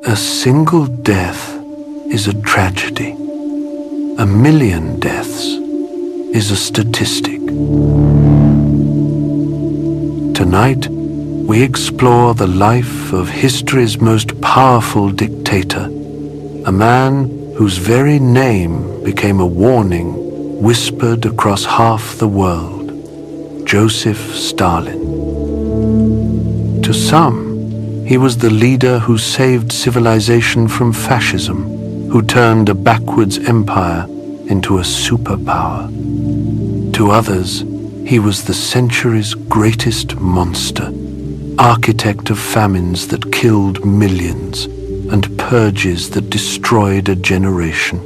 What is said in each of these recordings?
A single death is a tragedy. 1,000,000 deaths is a statistic. Tonight, we explore the life of history's most powerful dictator, a man whose very name became a warning whispered across half the world, Joseph Stalin. To some, he was the leader who saved civilization from fascism, who turned a backwards empire into a superpower. To others, he was the century's greatest monster, architect of famines that killed millions and purges that destroyed a generation.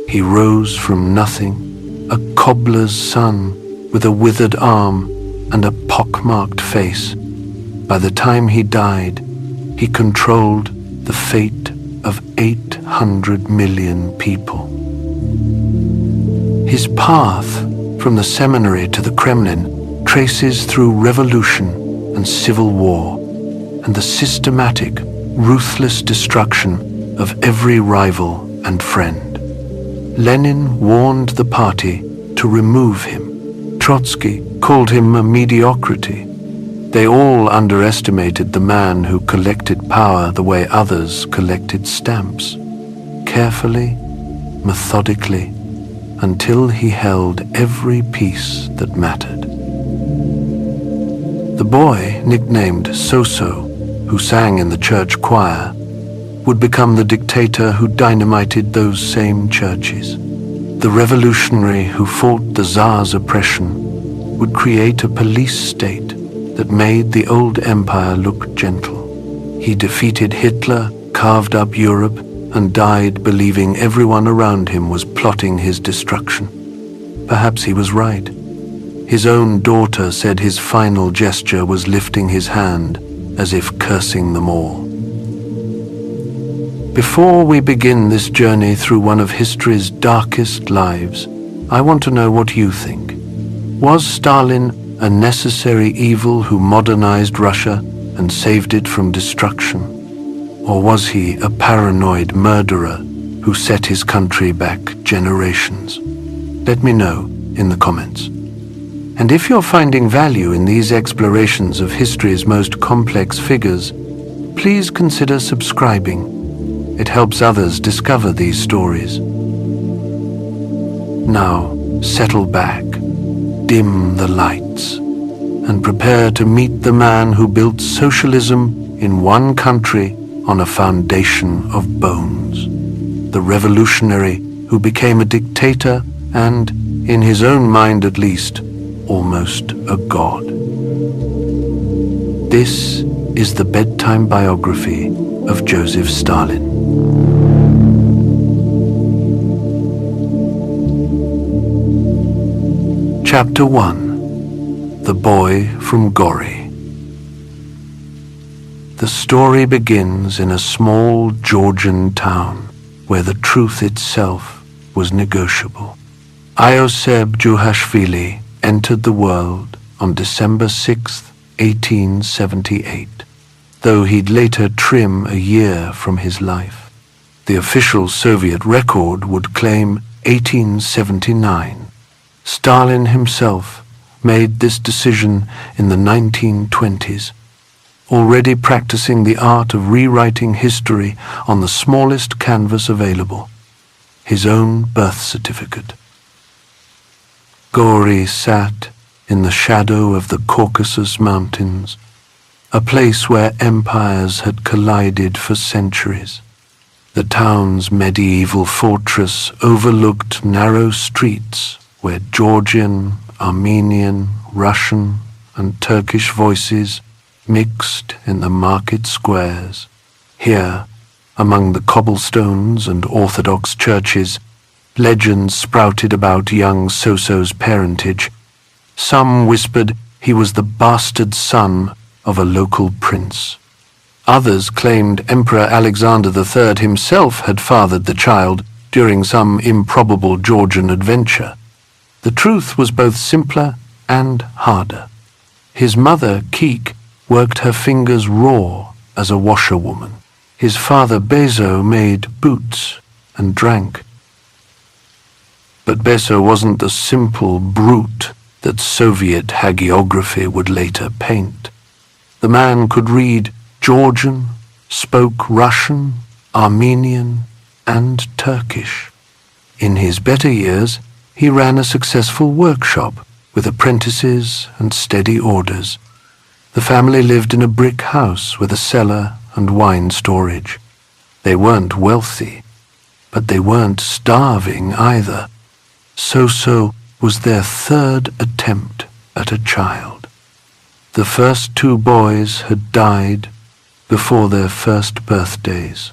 He rose from nothing, a cobbler's son with a withered arm and a pockmarked face. By the time he died, he controlled the fate of 800 million people. His path from the seminary to the Kremlin traces through revolution and civil war and the systematic, ruthless destruction of every rival and friend. Lenin warned the party to remove him. Trotsky called him a mediocrity. They all underestimated the man who collected power the way others collected stamps, carefully, methodically, until he held every piece that mattered. The boy, nicknamed So-So, who sang in the church choir, would become the dictator who dynamited those same churches. The revolutionary who fought the Tsar's oppression would create a police state that made the old empire look gentle. He defeated Hitler, carved up Europe, and died believing everyone around him was plotting his destruction. Perhaps he was right. His own daughter said his final gesture was lifting his hand as if cursing them all. Before we begin this journey through one of history's darkest lives, I want to know what you think. Was Stalin a necessary evil who modernized Russia and saved it from destruction? Or was he a paranoid murderer who set his country back generations? Let me know in the comments. And if you're finding value in these explorations of history's most complex figures, please consider subscribing. It helps others discover these stories. Now, settle back, dim the lights, and prepare to meet the man who built socialism in one country on a foundation of bones. The revolutionary who became a dictator and, in his own mind at least, almost a god. This is the bedtime biography of Joseph Stalin. Chapter 1. The Boy from Gori. The story begins in a small Georgian town where the truth itself was negotiable. Ioseb Juhashvili entered the world on December 6, 1878, though he'd later trim a year from his life. The official Soviet record would claim 1879. Stalin himself made this decision in the 1920s, already practicing the art of rewriting history on the smallest canvas available, his own birth certificate. Gori sat in the shadow of the Caucasus Mountains, a place where empires had collided for centuries. The town's medieval fortress overlooked narrow streets where Georgian, Armenian, Russian, and Turkish voices mixed in the market squares. Here, among the cobblestones and Orthodox churches, legends sprouted about young So-So's parentage. Some whispered he was the bastard son of a local prince. Others claimed Emperor Alexander III himself had fathered the child during some improbable Georgian adventure. The truth was both simpler and harder. His mother, Keek, worked her fingers raw as a washerwoman. His father Beso made boots and drank. But Beso wasn't the simple brute that Soviet hagiography would later paint. The man could read Georgian, spoke Russian, Armenian, and Turkish. In his better years, he ran a successful workshop with apprentices and steady orders. The family lived in a brick house with a cellar and wine storage. They weren't wealthy, but they weren't starving either. So was their third attempt at a child. The first two boys had died before their first birthdays,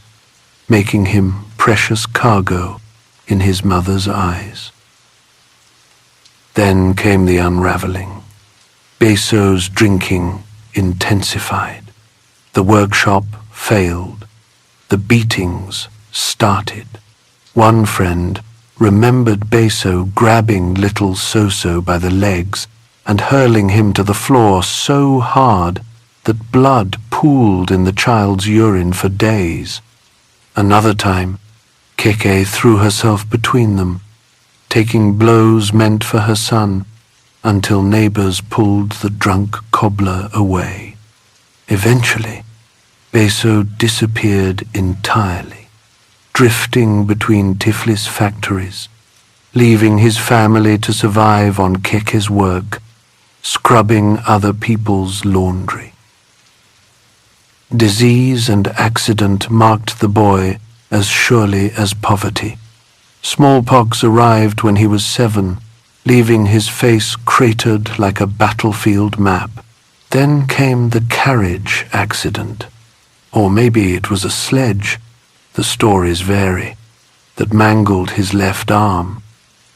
making him precious cargo in his mother's eyes. Then came the unraveling. Beso's drinking intensified. The workshop failed. The beatings started. One friend remembered Beso grabbing little Soso by the legs and hurling him to the floor so hard that blood pooled in the child's urine for days. Another time, Keke threw herself between them, taking blows meant for her son, until neighbors pulled the drunk cobbler away. Eventually, Beso disappeared entirely, drifting between Tiflis factories, leaving his family to survive on Keke's work, scrubbing other people's laundry. Disease and accident marked the boy as surely as poverty. Smallpox arrived when he was 7, leaving his face cratered like a battlefield map. Then came the carriage accident, or maybe it was a sledge, the stories vary, that mangled his left arm.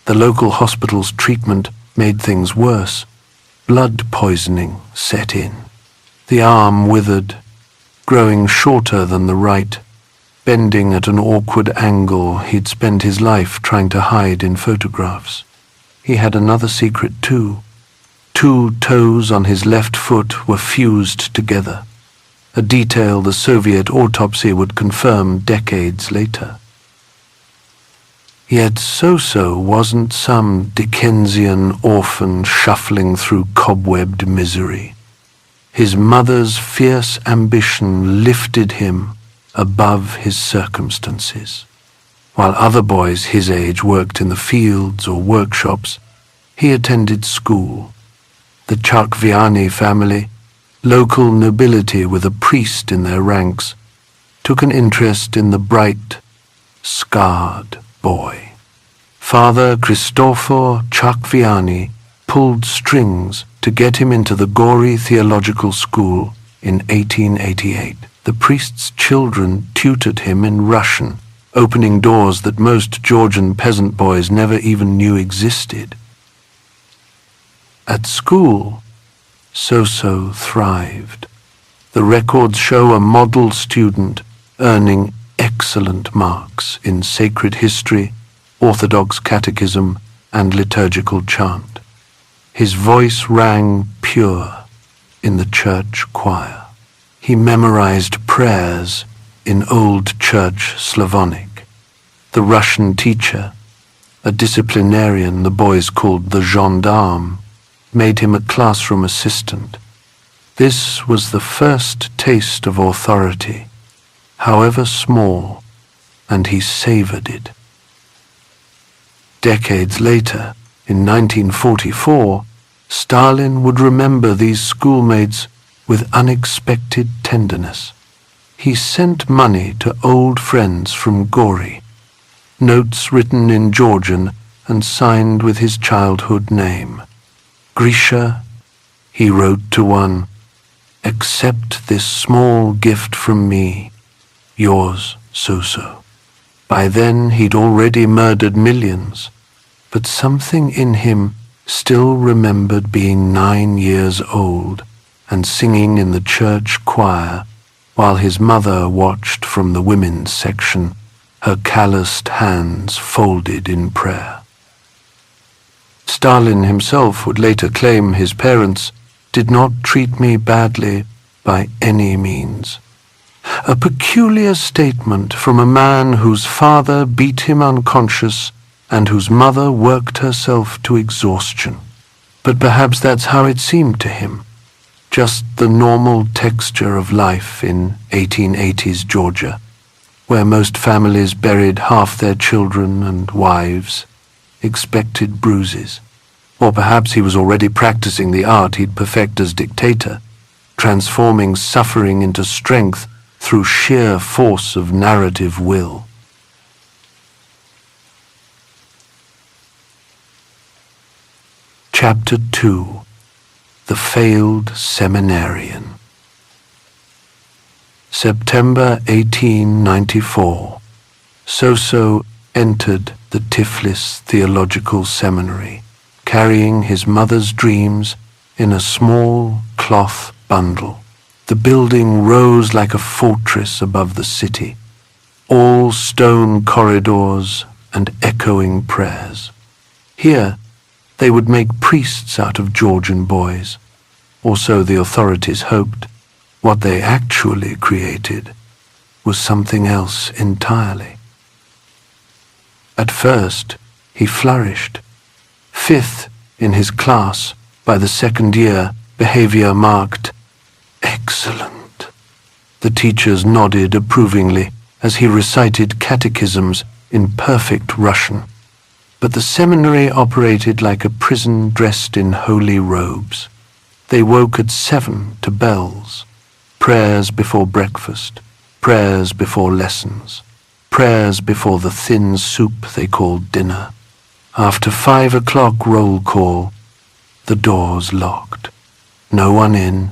The local hospital's treatment made things worse. Blood poisoning set in. The arm withered, growing shorter than the right, bending at an awkward angle he'd spent his life trying to hide in photographs. He had another secret too. 2 toes on his left foot were fused together, a detail the Soviet autopsy would confirm decades later. Yet Soso wasn't some Dickensian orphan shuffling through cobwebbed misery. His mother's fierce ambition lifted him above his circumstances. While other boys his age worked in the fields or workshops, he attended school. The Chakviani family, local nobility with a priest in their ranks, took an interest in the bright, scarred boy. Father Cristoforo Chakviani pulled strings to get him into the Gori Theological School in 1888. The priest's children tutored him in Russian, opening doors that most Georgian peasant boys never even knew existed. At school, Soso thrived. The records show a model student earning excellent marks in sacred history, Orthodox catechism, and liturgical chant. His voice rang pure in the church choir. He memorized prayers in Old Church Slavonic. The Russian teacher, a disciplinarian the boys called the gendarme, made him a classroom assistant. This was the first taste of authority, however small, and he savored it. Decades later, in 1944, Stalin would remember these schoolmates with unexpected tenderness. He sent money to old friends from Gori, notes written in Georgian and signed with his childhood name. Grisha, he wrote to one, accept this small gift from me, yours, Soso. By then he'd already murdered millions, but something in him still remembered being 9 years old and singing in the church choir while his mother watched from the women's section, her calloused hands folded in prayer. Stalin himself would later claim his parents did not treat me badly by any means. A peculiar statement from a man whose father beat him unconscious and whose mother worked herself to exhaustion. But perhaps that's how it seemed to him. Just the normal texture of life in 1880s Georgia, where most families buried half their children and wives, expected bruises. Or perhaps he was already practicing the art he'd perfect as dictator, transforming suffering into strength through sheer force of narrative will. Chapter 2. The Failed Seminarian. September 1894. Soso entered the Tiflis Theological Seminary, carrying his mother's dreams in a small cloth bundle. The building rose like a fortress above the city, all stone corridors and echoing prayers. Here, they would make priests out of Georgian boys, or so the authorities hoped. What they actually created was something else entirely. At first, he flourished. Fifth in his class, by the second year, behavior marked excellent. The teachers nodded approvingly as he recited catechisms in perfect Russian. But the seminary operated like a prison dressed in holy robes. They woke at 7 to bells, prayers before breakfast, prayers before lessons, prayers before the thin soup they called dinner. After 5 o'clock roll call, the doors locked. No one in,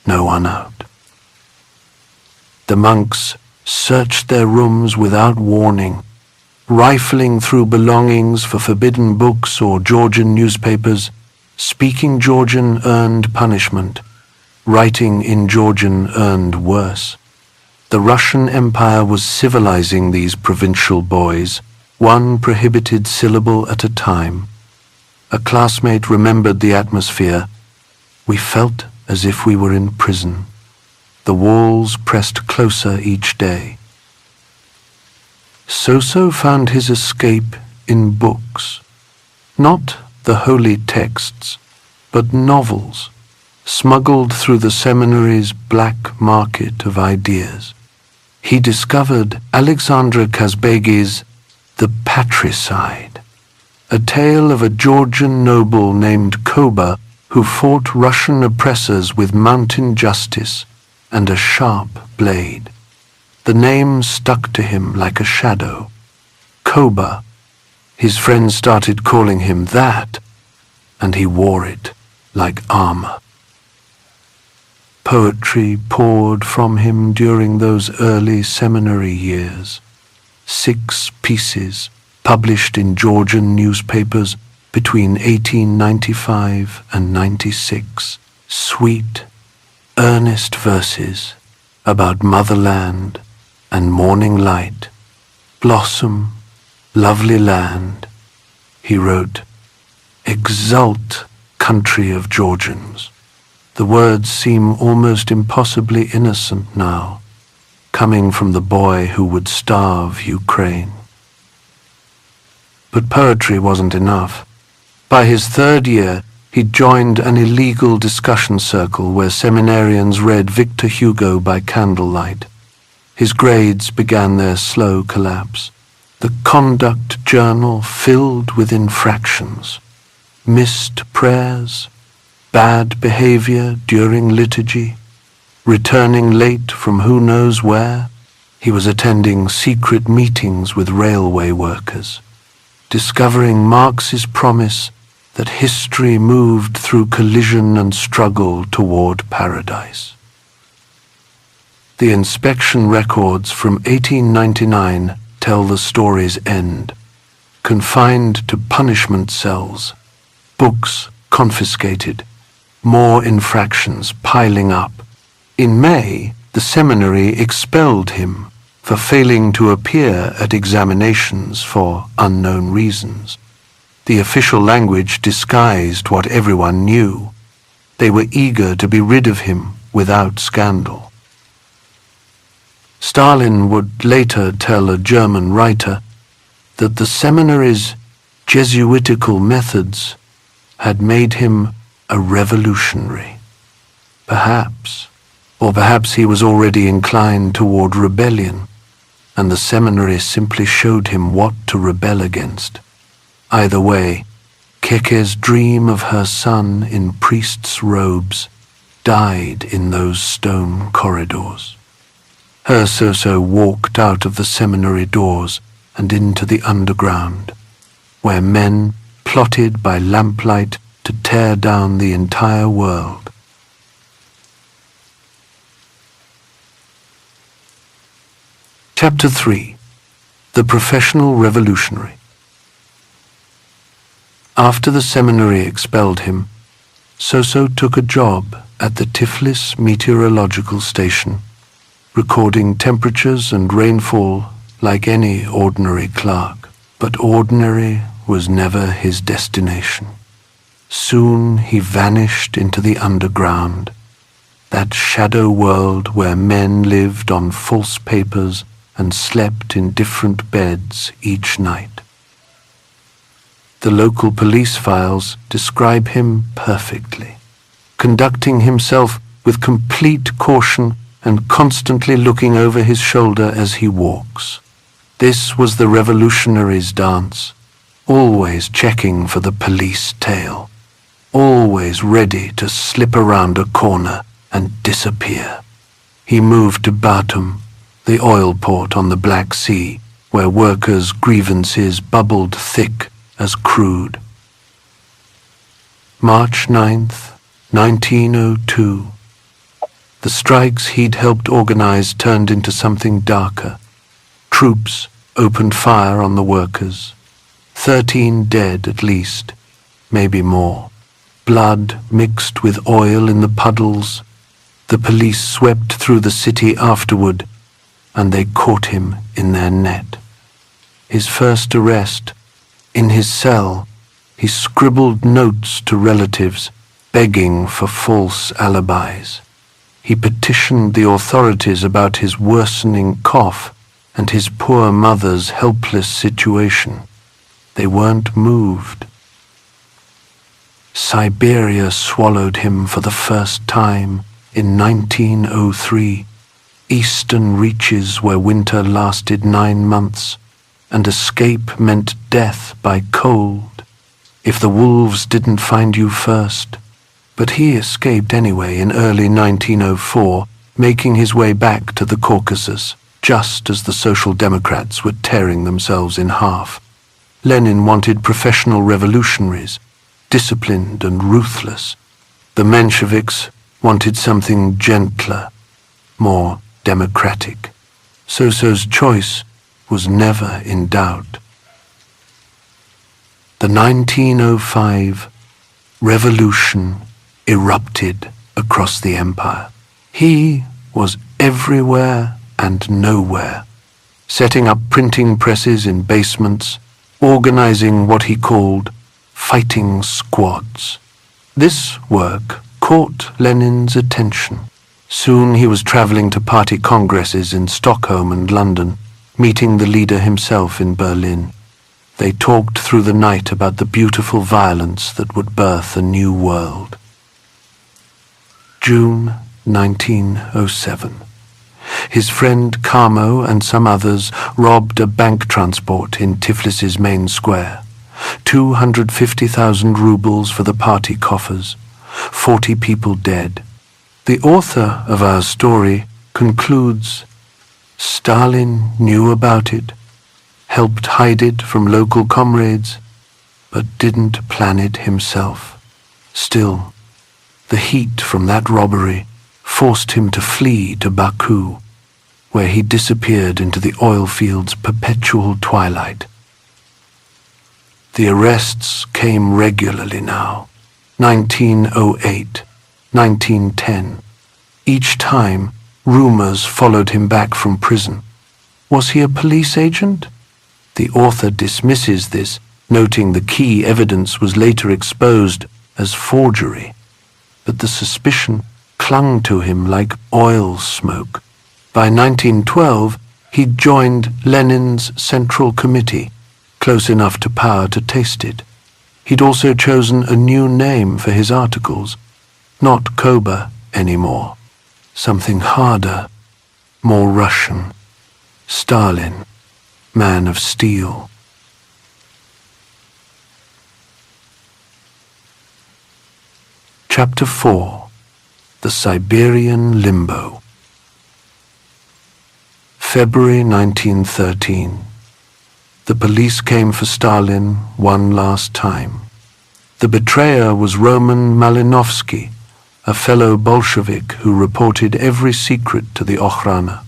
no one out. The monks searched their rooms without warning, rifling through belongings for forbidden books or Georgian newspapers. Speaking Georgian earned punishment. Writing in Georgian earned worse. The Russian Empire was civilizing these provincial boys, one prohibited syllable at a time. A classmate remembered the atmosphere. We felt as if we were in prison. The walls pressed closer each day. Soso found his escape in books. Not the holy texts, but novels, smuggled through the seminary's black market of ideas. He discovered Alexandra Kazbegi's The Patricide, a tale of a Georgian noble named Koba who fought Russian oppressors with mountain justice and a sharp blade. The name stuck to him like a shadow. Koba. His friends started calling him that, and he wore it like armor. Poetry poured from him during those early seminary years. 6 pieces published in Georgian newspapers between 1895 and 96. Sweet, earnest verses about motherland and morning light. Blossom, lovely land, he wrote. Exult, country of Georgians. The words seem almost impossibly innocent now, coming from the boy who would starve Ukraine. But poetry wasn't enough. By his 3rd year, he joined an illegal discussion circle where seminarians read Victor Hugo by candlelight. His grades began their slow collapse. The conduct journal filled with infractions, missed prayers, bad behavior during liturgy, returning late from who knows where. He was attending secret meetings with railway workers, discovering Marx's promise that history moved through collision and struggle toward paradise. The inspection records from 1899 tell the story's end. Confined to punishment cells, books confiscated, more infractions piling up. In May, the seminary expelled him for failing to appear at examinations for unknown reasons. The official language disguised what everyone knew. They were eager to be rid of him without scandal. Stalin would later tell a German writer that the seminary's Jesuitical methods had made him a revolutionary. Perhaps, or perhaps he was already inclined toward rebellion, and the seminary simply showed him what to rebel against. Either way, Keke's dream of her son in priest's robes died in those stone corridors. Her Soso walked out of the seminary doors and into the underground, where men plotted by lamplight to tear down the entire world. Chapter 3. The Professional Revolutionary. After the seminary expelled him, Soso took a job at the Tiflis Meteorological Station, recording temperatures and rainfall like any ordinary clerk. But ordinary was never his destination. Soon he vanished into the underground, that shadow world where men lived on false papers and slept in different beds each night. The local police files describe him perfectly, conducting himself with complete caution and constantly looking over his shoulder as he walks. This was the revolutionary's dance, always checking for the police tail, always ready to slip around a corner and disappear. He moved to Batum, the oil port on the Black Sea, where workers' grievances bubbled thick as crude. March 9th, 1902. The strikes he'd helped organize turned into something darker. Troops opened fire on the workers. 13 dead at least, maybe more. Blood mixed with oil in the puddles. The police swept through the city afterward, and they caught him in their net. His first arrest, in his cell, he scribbled notes to relatives, begging for false alibis. He petitioned the authorities about his worsening cough and his poor mother's helpless situation. They weren't moved. Siberia swallowed him for the first time in 1903, eastern reaches where winter lasted 9 months, and escape meant death by cold, if the wolves didn't find you first. But he escaped anyway in early 1904, making his way back to the Caucasus, just as the Social Democrats were tearing themselves in half. Lenin wanted professional revolutionaries, disciplined and ruthless. The Mensheviks wanted something gentler, more democratic. Soso's choice was never in doubt. The 1905 revolution erupted across the empire. He was everywhere and nowhere, setting up printing presses in basements, organizing what he called fighting squads. This work caught Lenin's attention. Soon he was traveling to party congresses in Stockholm and London, meeting the leader himself in Berlin. They talked through the night about the beautiful violence that would birth a new world. June 1907. His friend Kamo and some others robbed a bank transport in Tiflis's main square. 250,000 rubles for the party coffers. 40 people dead. The author of our story concludes, Stalin knew about it, helped hide it from local comrades, but didn't plan it himself. Still, the heat from that robbery forced him to flee to Baku, where he disappeared into the oil fields' perpetual twilight. The arrests came regularly now, 1908, 1910. Each time, rumors followed him back from prison. Was he a police agent? The author dismisses this, noting the key evidence was later exposed as forgery, but the suspicion clung to him like oil smoke. By 1912, he'd joined Lenin's Central Committee, close enough to power to taste it. He'd also chosen a new name for his articles, not Koba anymore, something harder, more Russian. Stalin, man of steel. Chapter 4. The Siberian Limbo. February 1913. The police came for Stalin one last time. The betrayer was Roman Malinovsky, a fellow Bolshevik who reported every secret to the Okhrana.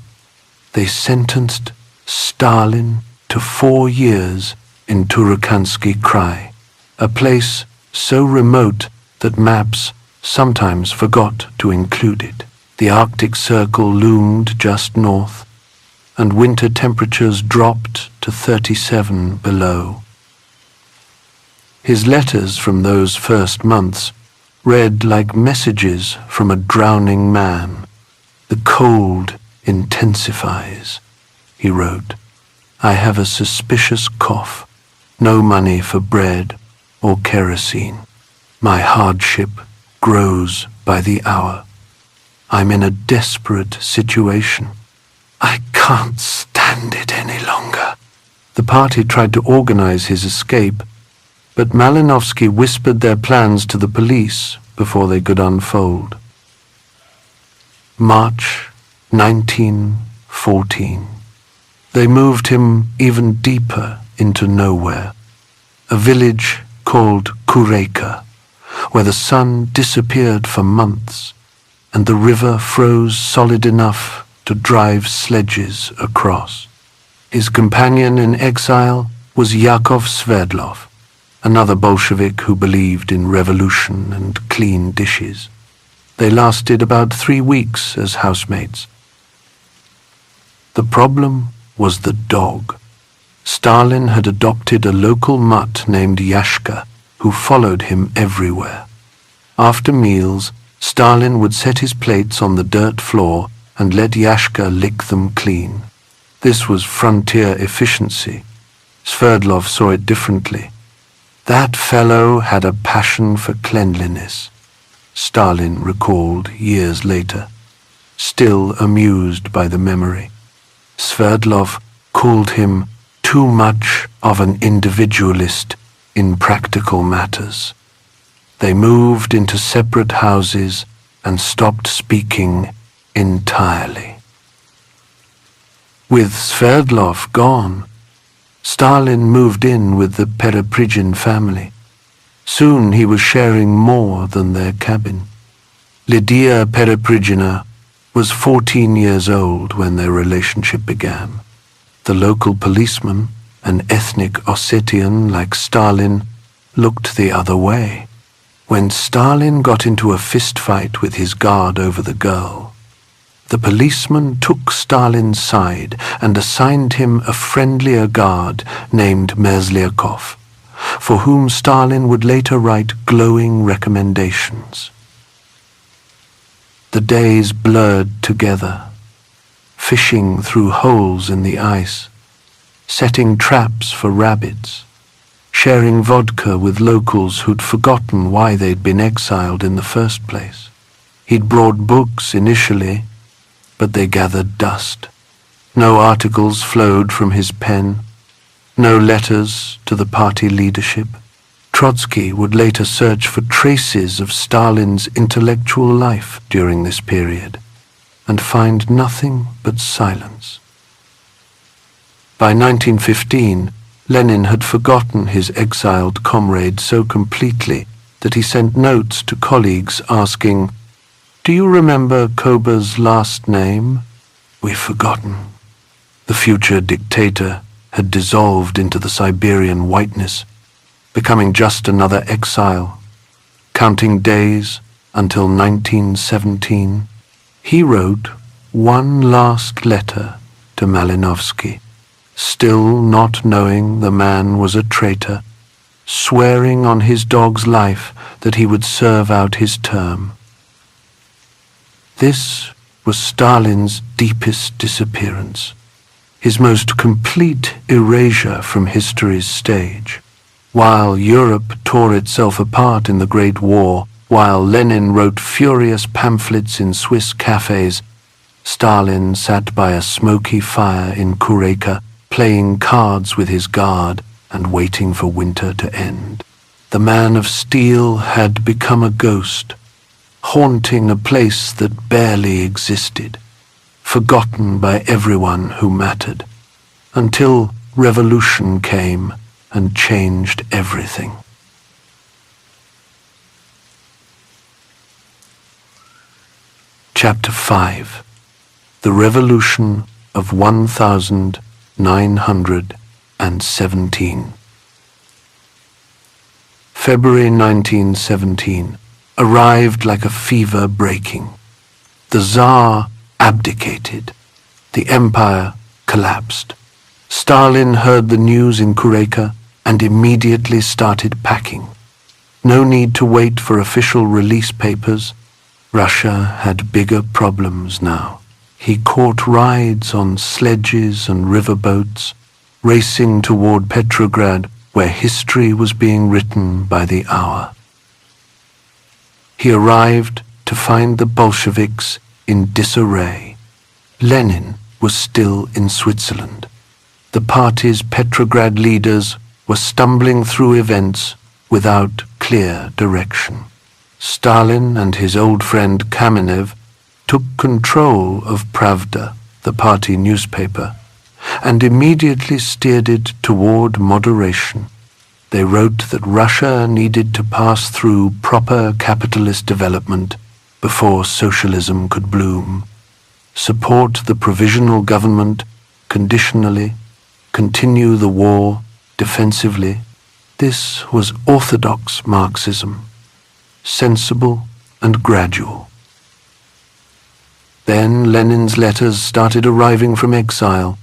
They sentenced Stalin to 4 years in Turakansky Krai, a place so remote that maps sometimes forgot to include it. The Arctic Circle loomed just north, and winter temperatures dropped to 37 below. His letters from those first months read like messages from a drowning man. The cold intensifies, he wrote. I have a suspicious cough, no money for bread or kerosene. My hardship grows by the hour. I'm in a desperate situation. I can't stand it any longer. The party tried to organize his escape, but Malinovsky whispered their plans to the police before they could unfold. March 1914. They moved him even deeper into nowhere, a village called Kureka, where the sun disappeared for months and the river froze solid enough to drive sledges across. His companion in exile was Yakov Sverdlov, another Bolshevik who believed in revolution and clean dishes. They lasted about 3 weeks as housemates. The problem was the dog. Stalin had adopted a local mutt named Yashka, who followed him everywhere. After meals, Stalin would set his plates on the dirt floor and let Yashka lick them clean. This was frontier efficiency. Sverdlov saw it differently. That fellow had a passion for cleanliness, Stalin recalled years later, still amused by the memory. Sverdlov called him too much of an individualist in practical matters. They moved into separate houses and stopped speaking entirely. With Sverdlov gone, Stalin moved in with the Pereprigin family. Soon he was sharing more than their cabin. Lydia Pereprigina was 14 years old when their relationship began. The local policeman, an ethnic Ossetian like Stalin, looked the other way. When Stalin got into a fistfight with his guard over the girl, the policeman took Stalin's side and assigned him a friendlier guard named Merzlyakov, for whom Stalin would later write glowing recommendations. The days blurred together, fishing through holes in the ice, setting traps for rabbits, sharing vodka with locals who'd forgotten why they'd been exiled in the first place. He'd brought books initially, but they gathered dust. No articles flowed from his pen, no letters to the party leadership. Trotsky would later search for traces of Stalin's intellectual life during this period, and find nothing but silence. By 1915, Lenin had forgotten his exiled comrade so completely that he sent notes to colleagues asking, "Do you remember Koba's last name?" "We've forgotten." The future dictator had dissolved into the Siberian whiteness, becoming just another exile, counting days until 1917. He wrote one last letter to Malinovsky, still not knowing the man was a traitor, swearing on his dog's life that he would serve out his term. This was Stalin's deepest disappearance, his most complete erasure from history's stage. While Europe tore itself apart in the Great War, while Lenin wrote furious pamphlets in Swiss cafes, Stalin sat by a smoky fire in Kureka, playing cards with his guard and waiting for winter to end. The man of steel had become a ghost, haunting a place that barely existed, forgotten by everyone who mattered, until revolution came and changed everything. Chapter 5. The Revolution of 1917. February 1917 arrived like a fever breaking. The Tsar abdicated. The empire collapsed. Stalin heard the news in Kureka and immediately started packing. No need to wait for official release papers. Russia had bigger problems now. He caught rides on sledges and riverboats, racing toward Petrograd, where history was being written by the hour. He arrived to find the Bolsheviks in disarray. Lenin was still in Switzerland. The party's Petrograd leaders were stumbling through events without clear direction. Stalin and his old friend Kamenev took control of Pravda, the party newspaper, and immediately steered it toward moderation. They wrote that Russia needed to pass through proper capitalist development before socialism could bloom, support the provisional government conditionally, continue the war defensively. This was orthodox Marxism, sensible and gradual. Then Lenin's letters started arriving from exile,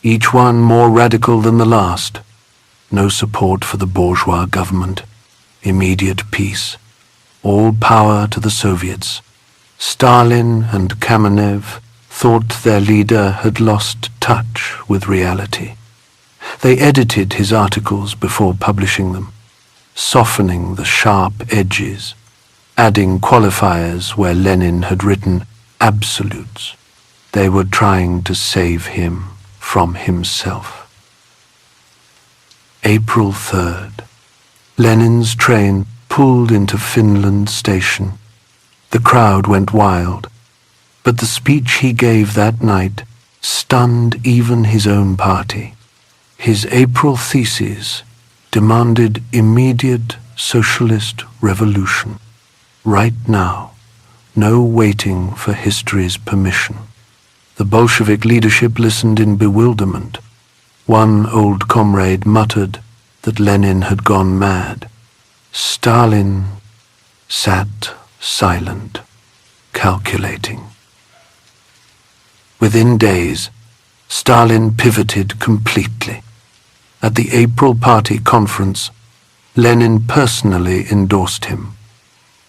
each one more radical than the last. No support for the bourgeois government, immediate peace, all power to the Soviets. Stalin and Kamenev thought their leader had lost touch with reality. They edited his articles before publishing them, softening the sharp edges, adding qualifiers where Lenin had written absolutes. They were trying to save him from himself. April 3rd. Lenin's train pulled into Finland station. The crowd went wild, but the speech he gave that night stunned even his own party. His April theses demanded immediate socialist revolution. Right now, no waiting for history's permission. The Bolshevik leadership listened in bewilderment. One old comrade muttered that Lenin had gone mad. Stalin sat silent, calculating. Within days, Stalin pivoted completely. At the April Party conference, Lenin personally endorsed him.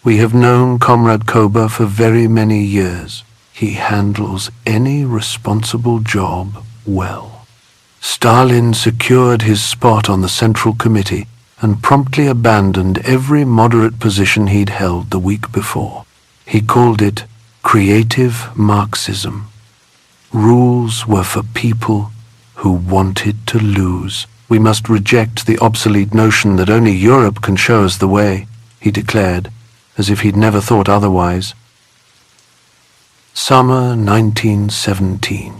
"We have known Comrade Koba for very many years. He handles any responsible job well." Stalin secured his spot on the Central Committee and promptly abandoned every moderate position he'd held the week before. He called it creative Marxism. Rules were for people who wanted to lose. "We must reject the obsolete notion that only Europe can show us the way," he declared, as if he'd never thought otherwise. Summer 1917.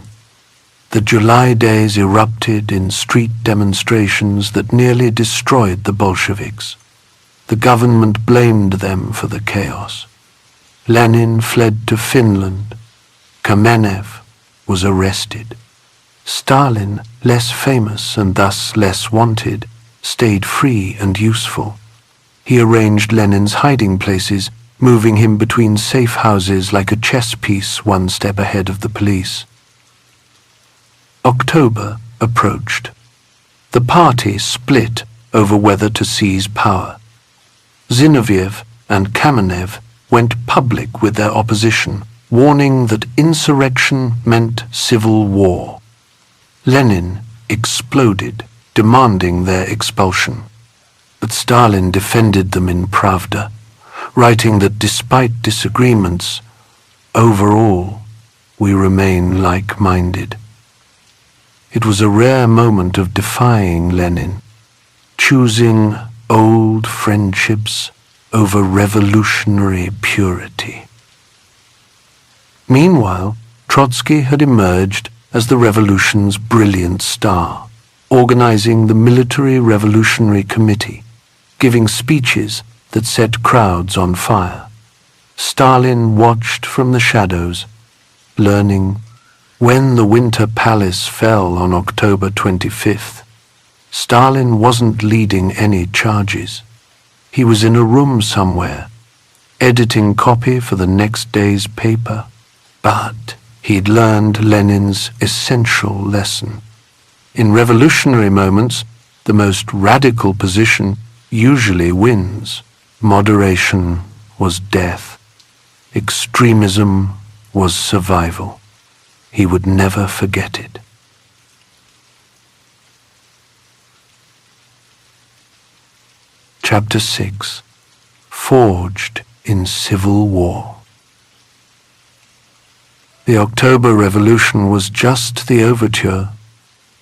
The July days erupted in street demonstrations that nearly destroyed the Bolsheviks. The government blamed them for the chaos. Lenin fled to Finland. Kamenev was arrested. Stalin, less famous and thus less wanted, stayed free and useful. He arranged Lenin's hiding places, moving him between safe houses like a chess piece one step ahead of the police. October approached. The party split over whether to seize power. Zinoviev and Kamenev went public with their opposition, warning that insurrection meant civil war. Lenin exploded, demanding their expulsion. But Stalin defended them in Pravda, writing that despite disagreements, overall, we remain like-minded. It was a rare moment of defying Lenin, choosing old friendships over revolutionary purity. Meanwhile, Trotsky had emerged as the revolution's brilliant star, organizing the Military Revolutionary Committee, giving speeches that set crowds on fire. Stalin watched from the shadows, learning. When the Winter Palace fell on October 25th, Stalin wasn't leading any charges. He was in a room somewhere, editing copy for the next day's paper. But he'd learned Lenin's essential lesson. In revolutionary moments, the most radical position usually wins. Moderation was death. Extremism was survival. He would never forget it. Chapter 6. Forged in Civil War. The October Revolution was just the overture.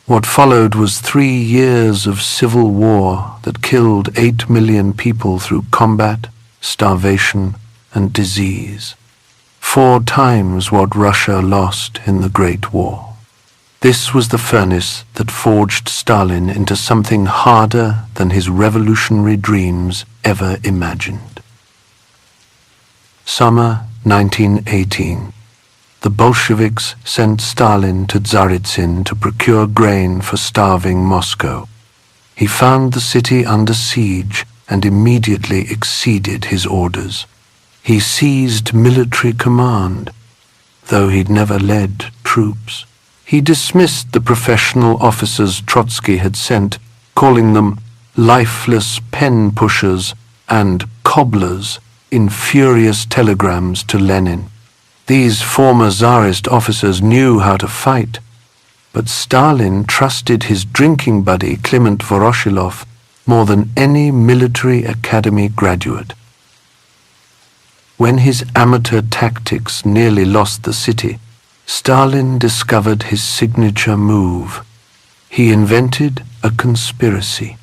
What followed was 3 years of civil war that killed 8 million people through combat, starvation, and disease. 4 times what Russia lost in the Great War. This was the furnace that forged Stalin into something harder than his revolutionary dreams ever imagined. Summer 1918. The Bolsheviks sent Stalin to Tsaritsyn to procure grain for starving Moscow. He found the city under siege and immediately exceeded his orders. He seized military command, though he'd never led troops. He dismissed the professional officers Trotsky had sent, calling them lifeless pen pushers and cobblers in furious telegrams to Lenin. These former Tsarist officers knew how to fight, but Stalin trusted his drinking buddy Kliment Voroshilov more than any military academy graduate. When his amateur tactics nearly lost the city, Stalin discovered his signature move. He invented a conspiracy.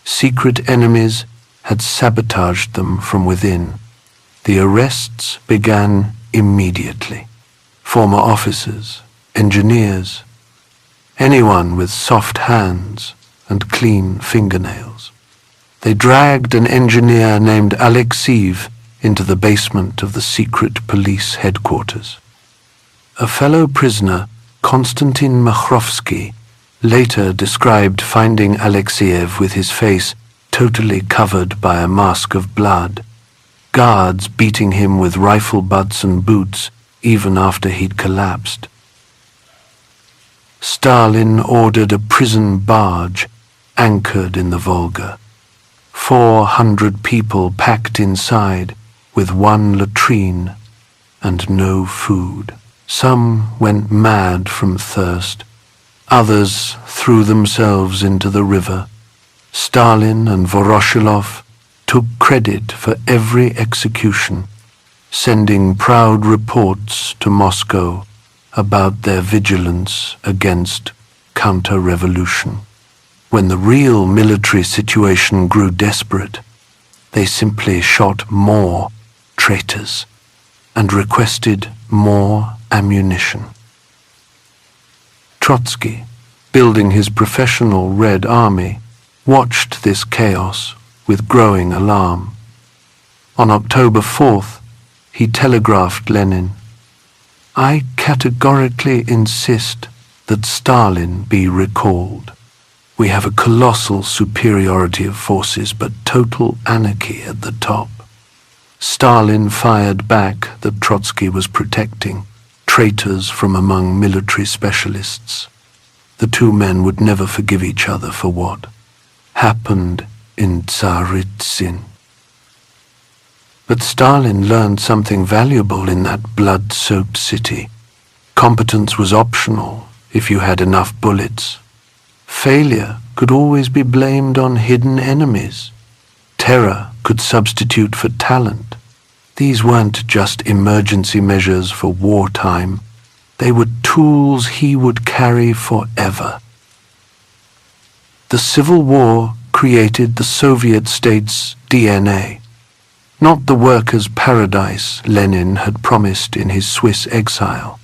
Secret enemies had sabotaged them from within. The arrests began immediately. Former officers, engineers, anyone with soft hands and clean fingernails. They dragged an engineer named Alexeyev into the basement of the secret police headquarters. A fellow prisoner, Konstantin Makhrovsky, later described finding Alexeyev with his face totally covered by a mask of blood, guards beating him with rifle butts and boots even after he'd collapsed. Stalin ordered a prison barge anchored in the Volga. 400 people packed inside with 1 latrine and no food. Some went mad from thirst. Others threw themselves into the river. Stalin and Voroshilov took credit for every execution, sending proud reports to Moscow about their vigilance against counter-revolution. When the real military situation grew desperate, they simply shot more traitors and requested more ammunition. Trotsky, building his professional Red Army, watched this chaos with growing alarm. On October 4th, he telegraphed Lenin, "I categorically insist that Stalin be recalled. We have a colossal superiority of forces, but total anarchy at the top." Stalin fired back that Trotsky was protecting traitors from among military specialists. The 2 men would never forgive each other for what happened in Tsaritsyn. But Stalin learned something valuable in that blood-soaked city. Competence was optional if you had enough bullets. Failure could always be blamed on hidden enemies. Terror could substitute for talent. These weren't just emergency measures for wartime. They were tools he would carry forever. The Civil War created the Soviet state's DNA. Not the workers' paradise Lenin had promised in his Swiss exile,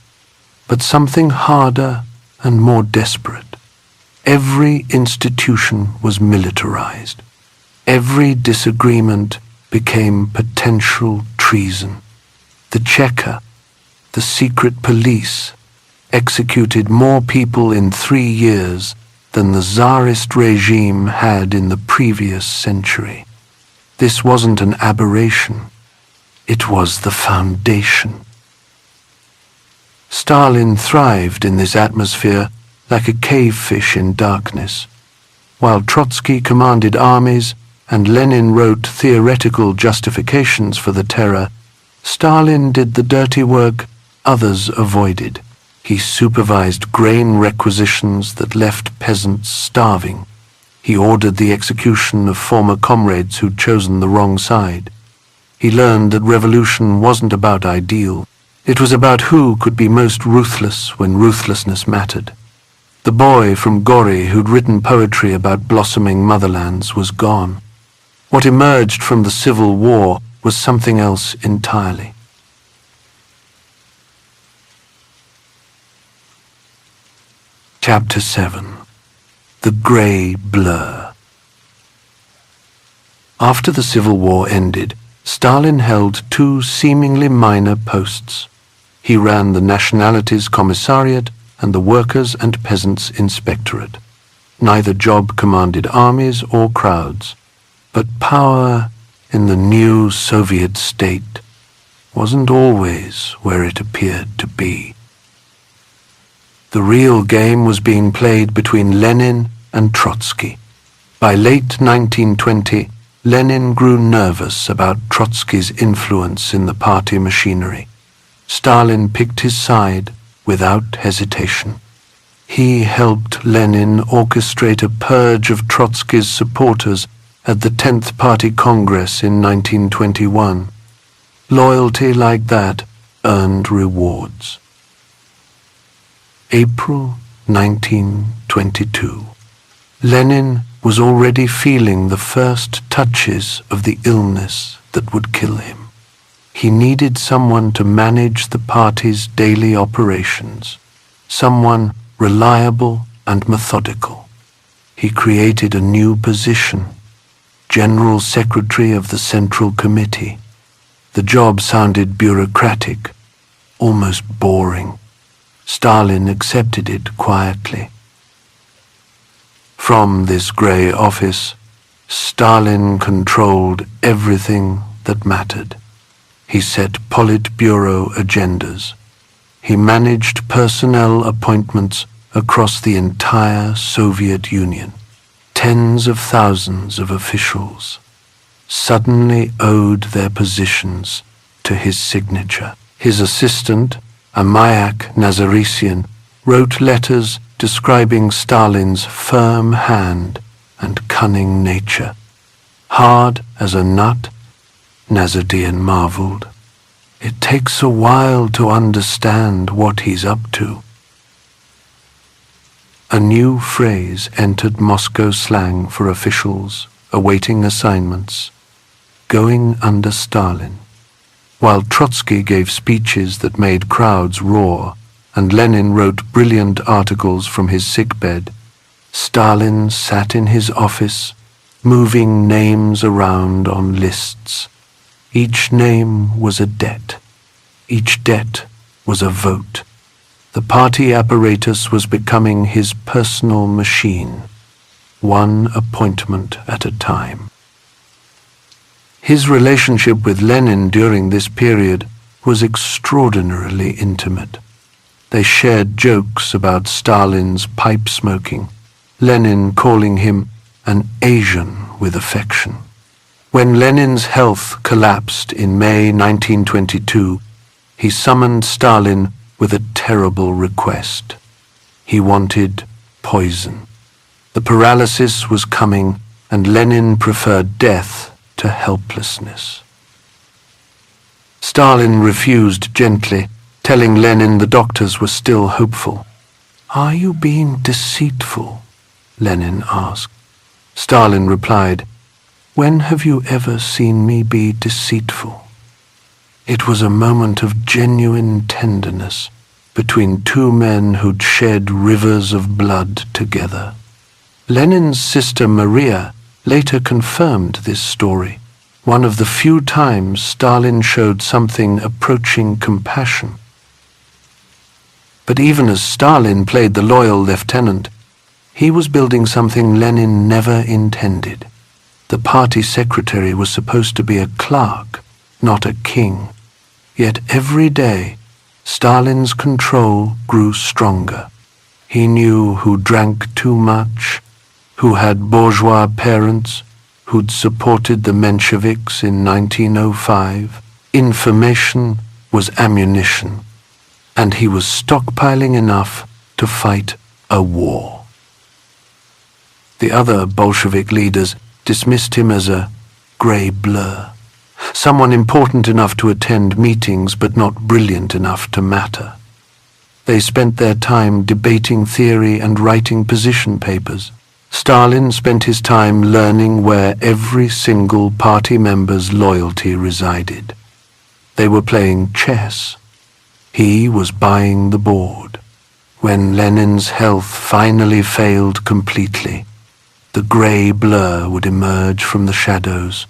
but something harder and more desperate. Every institution was militarized. Every disagreement became potential treason. The Cheka, the secret police, executed more people in 3 years than the Tsarist regime had in the previous century. This wasn't an aberration. It was the foundation. Stalin thrived in this atmosphere like a cavefish in darkness. While Trotsky commanded armies and Lenin wrote theoretical justifications for the terror, Stalin did the dirty work others avoided. He supervised grain requisitions that left peasants starving. He ordered the execution of former comrades who'd chosen the wrong side. He learned that revolution wasn't about ideal. It was about who could be most ruthless when ruthlessness mattered. The boy from Gori who'd written poetry about blossoming motherlands was gone. What emerged from the Civil War was something else entirely. Chapter 7. The Grey Blur. After the Civil War ended, Stalin held 2 seemingly minor posts. He ran the Nationalities Commissariat and the Workers' and Peasants' Inspectorate. Neither job commanded armies or crowds, but power in the new Soviet state wasn't always where it appeared to be. The real game was being played between Lenin and Trotsky. By late 1920, Lenin grew nervous about Trotsky's influence in the party machinery. Stalin picked his side without hesitation. He helped Lenin orchestrate a purge of Trotsky's supporters at the 10th Party Congress in 1921. Loyalty like that earned rewards. April 1922. Lenin was already feeling the first touches of the illness that would kill him. He needed someone to manage the party's daily operations, someone reliable and methodical. He created a new position, General Secretary of the Central Committee. The job sounded bureaucratic, almost boring. Stalin accepted it quietly. From this grey office, Stalin controlled everything that mattered. He set Politburo agendas. He managed personnel appointments across the entire Soviet Union. Tens of thousands of officials suddenly owed their positions to his signature. His assistant, a Mayak Nazarisian, wrote letters describing Stalin's firm hand and cunning nature. Hard as a nut, Nazardian marveled. It takes a while to understand what he's up to. A new phrase entered Moscow slang for officials awaiting assignments: going under Stalin. While Trotsky gave speeches that made crowds roar, and Lenin wrote brilliant articles from his sickbed, Stalin sat in his office, moving names around on lists. Each name was a debt. Each debt was a vote. The party apparatus was becoming his personal machine, one appointment at a time. His relationship with Lenin during this period was extraordinarily intimate. They shared jokes about Stalin's pipe smoking, Lenin calling him an Asian with affection. When Lenin's health collapsed in May 1922, he summoned Stalin with a terrible request. He wanted poison. The paralysis was coming, and Lenin preferred death to helplessness. Stalin refused gently, telling Lenin the doctors were still hopeful. "Are you being deceitful?" Lenin asked. Stalin replied, "When have you ever seen me be deceitful?" It was a moment of genuine tenderness between two men who'd shed rivers of blood together. Lenin's sister Maria later confirmed this story, one of the few times Stalin showed something approaching compassion. But even as Stalin played the loyal lieutenant, he was building something Lenin never intended. The party secretary was supposed to be a clerk, not a king. Yet every day, Stalin's control grew stronger. He knew who drank too much, who had bourgeois parents, who'd supported the Mensheviks in 1905. Information was ammunition, and he was stockpiling enough to fight a war. The other Bolshevik leaders dismissed him as a grey blur, someone important enough to attend meetings but not brilliant enough to matter. They spent their time debating theory and writing position papers. Stalin spent his time learning where every single party member's loyalty resided. They were playing chess. He was buying the board. When Lenin's health finally failed completely, the grey blur would emerge from the shadows,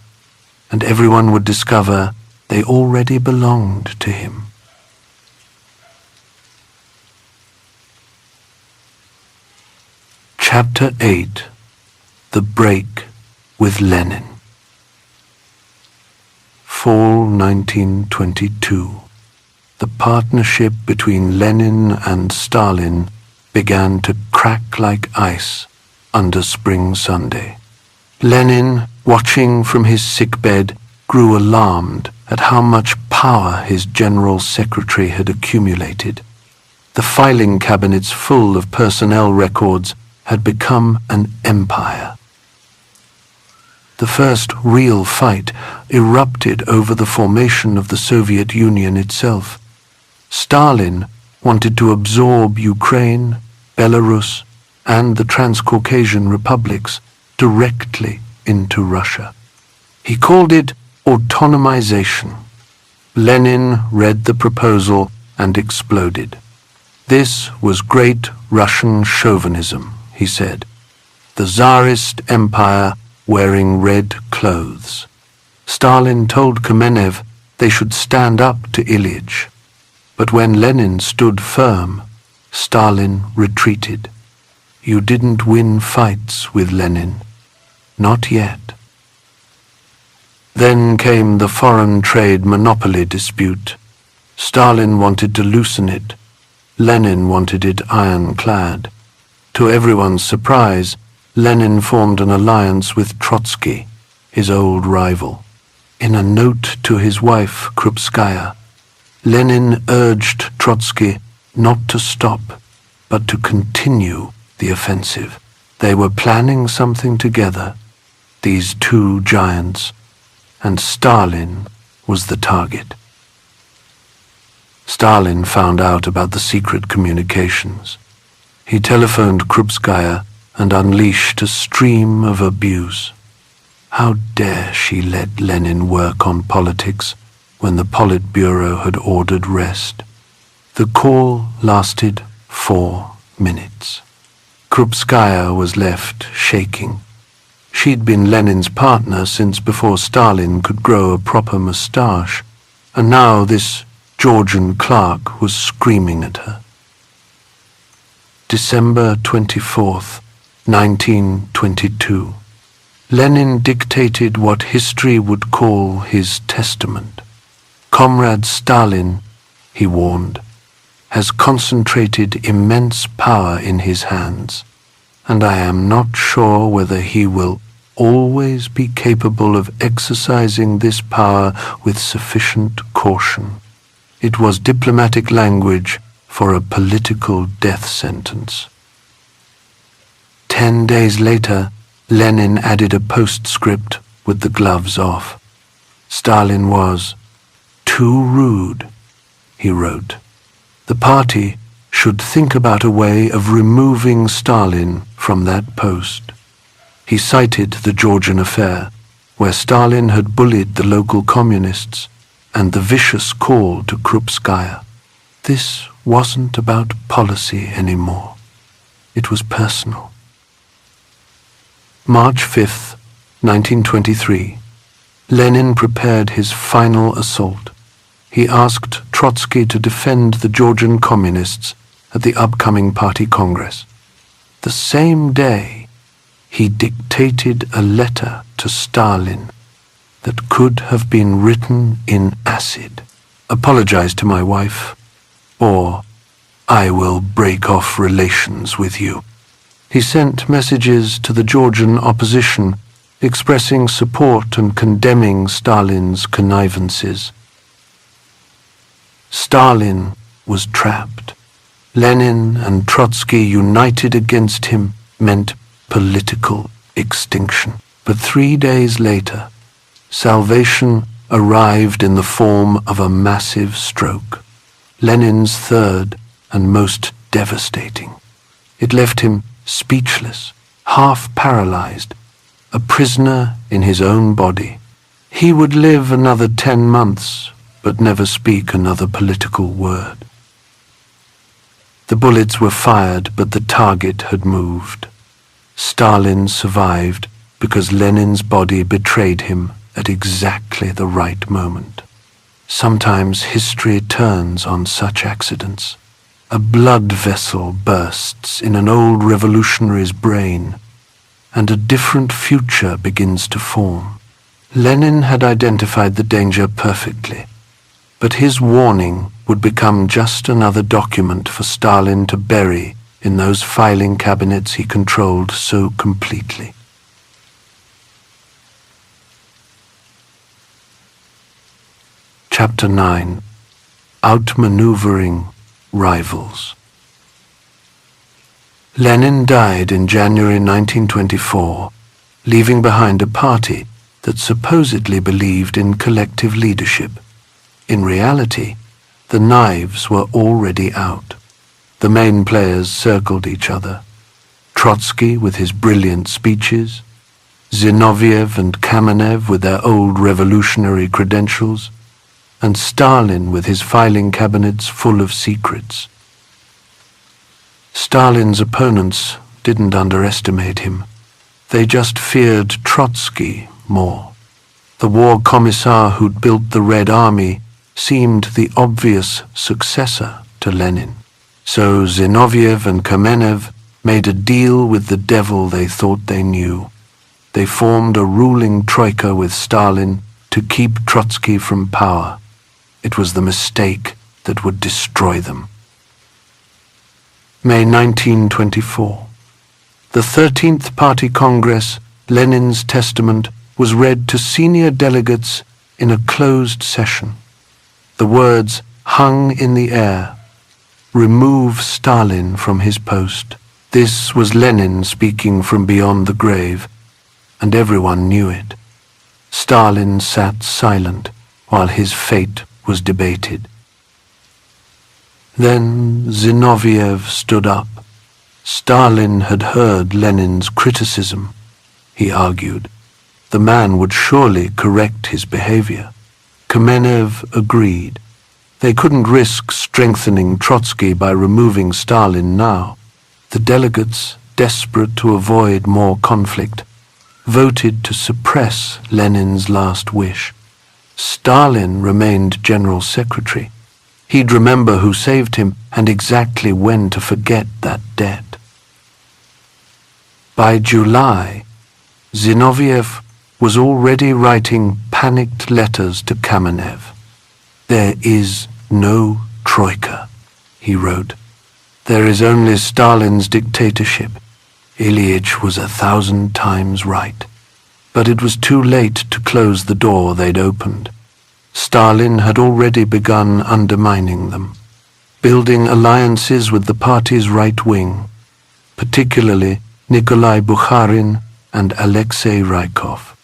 and everyone would discover they already belonged to him. Chapter 8. The Break with Lenin. Fall 1922. The partnership between Lenin and Stalin began to crack like ice under Spring Sunday. Lenin, watching from his sickbed, grew alarmed at how much power his general secretary had accumulated. The filing cabinets full of personnel records had become an empire. The first real fight erupted over the formation of the Soviet Union itself. Stalin wanted to absorb Ukraine, Belarus, and the Transcaucasian republics directly into Russia. He called it autonomization. Lenin read the proposal and exploded. This was great Russian chauvinism, he said. The Tsarist Empire wearing red clothes. Stalin told Kamenev they should stand up to Ilyich. But when Lenin stood firm, Stalin retreated. You didn't win fights with Lenin. Not yet. Then came the foreign trade monopoly dispute. Stalin wanted to loosen it. Lenin wanted it ironclad. To everyone's surprise, Lenin formed an alliance with Trotsky, his old rival. In a note to his wife, Krupskaya, Lenin urged Trotsky not to stop, but to continue the offensive. They were planning something together, these two giants, and Stalin was the target. Stalin found out about the secret communications. He telephoned Krupskaya and unleashed a stream of abuse. How dare she let Lenin work on politics when the Politburo had ordered rest? The call lasted 4 minutes. Krupskaya was left shaking. She'd been Lenin's partner since before Stalin could grow a proper moustache, and now this Georgian clerk was screaming at her. December 24th, 1922. Lenin dictated what history would call his testament. Comrade Stalin, he warned, has concentrated immense power in his hands, and I am not sure whether he will always be capable of exercising this power with sufficient caution. It was diplomatic language for a political death sentence. 10 days later, Lenin added a postscript with the gloves off. Stalin was too rude, he wrote. The party should think about a way of removing Stalin from that post. He cited the Georgian affair, where Stalin had bullied the local communists, and the vicious call to Krupskaya. This wasn't about policy anymore. It was personal. March 5th, 1923. Lenin prepared his final assault. He asked Trotsky to defend the Georgian communists at the upcoming party congress. The same day, he dictated a letter to Stalin that could have been written in acid. Apologize to my wife, or I will break off relations with you. He sent messages to the Georgian opposition expressing support and condemning Stalin's connivances. Stalin was trapped. Lenin and Trotsky united against him meant political extinction. But 3 days later, salvation arrived in the form of a massive stroke, Lenin's third and most devastating. It left him speechless, half paralyzed, a prisoner in his own body. He would live another 10 months, but never speak another political word. The bullets were fired, but the target had moved. Stalin survived because Lenin's body betrayed him at exactly the right moment. Sometimes history turns on such accidents. A blood vessel bursts in an old revolutionary's brain, and a different future begins to form. Lenin had identified the danger perfectly, but his warning would become just another document for Stalin to bury in those filing cabinets he controlled so completely. Chapter 9. Outmaneuvering Rivals. Lenin died in January 1924, leaving behind a party that supposedly believed in collective leadership. In reality, the knives were already out. The main players circled each other. Trotsky with his brilliant speeches, Zinoviev and Kamenev with their old revolutionary credentials, and Stalin with his filing cabinets full of secrets. Stalin's opponents didn't underestimate him. They just feared Trotsky more. The war commissar who'd built the Red Army seemed the obvious successor to Lenin. So Zinoviev and Kamenev made a deal with the devil they thought they knew. They formed a ruling troika with Stalin to keep Trotsky from power. It was the mistake that would destroy them. May 1924. The 13th Party Congress, Lenin's testament, was read to senior delegates in a closed session. The words hung in the air. Remove Stalin from his post. This was Lenin speaking from beyond the grave, and everyone knew it. Stalin sat silent while his fate was debated. Then Zinoviev stood up. Stalin had heard Lenin's criticism, he argued. The man would surely correct his behavior. Kamenev agreed. They couldn't risk strengthening Trotsky by removing Stalin now. The delegates, desperate to avoid more conflict, voted to suppress Lenin's last wish. Stalin remained General Secretary. He'd remember who saved him and exactly when to forget that debt. By July, Zinoviev was already writing panicked letters to Kamenev. There is no troika, he wrote. There is only Stalin's dictatorship. Ilyich was 1,000 times right. But it was too late to close the door they'd opened. Stalin had already begun undermining them, building alliances with the party's right wing, particularly Nikolai Bukharin and Alexei Rykov.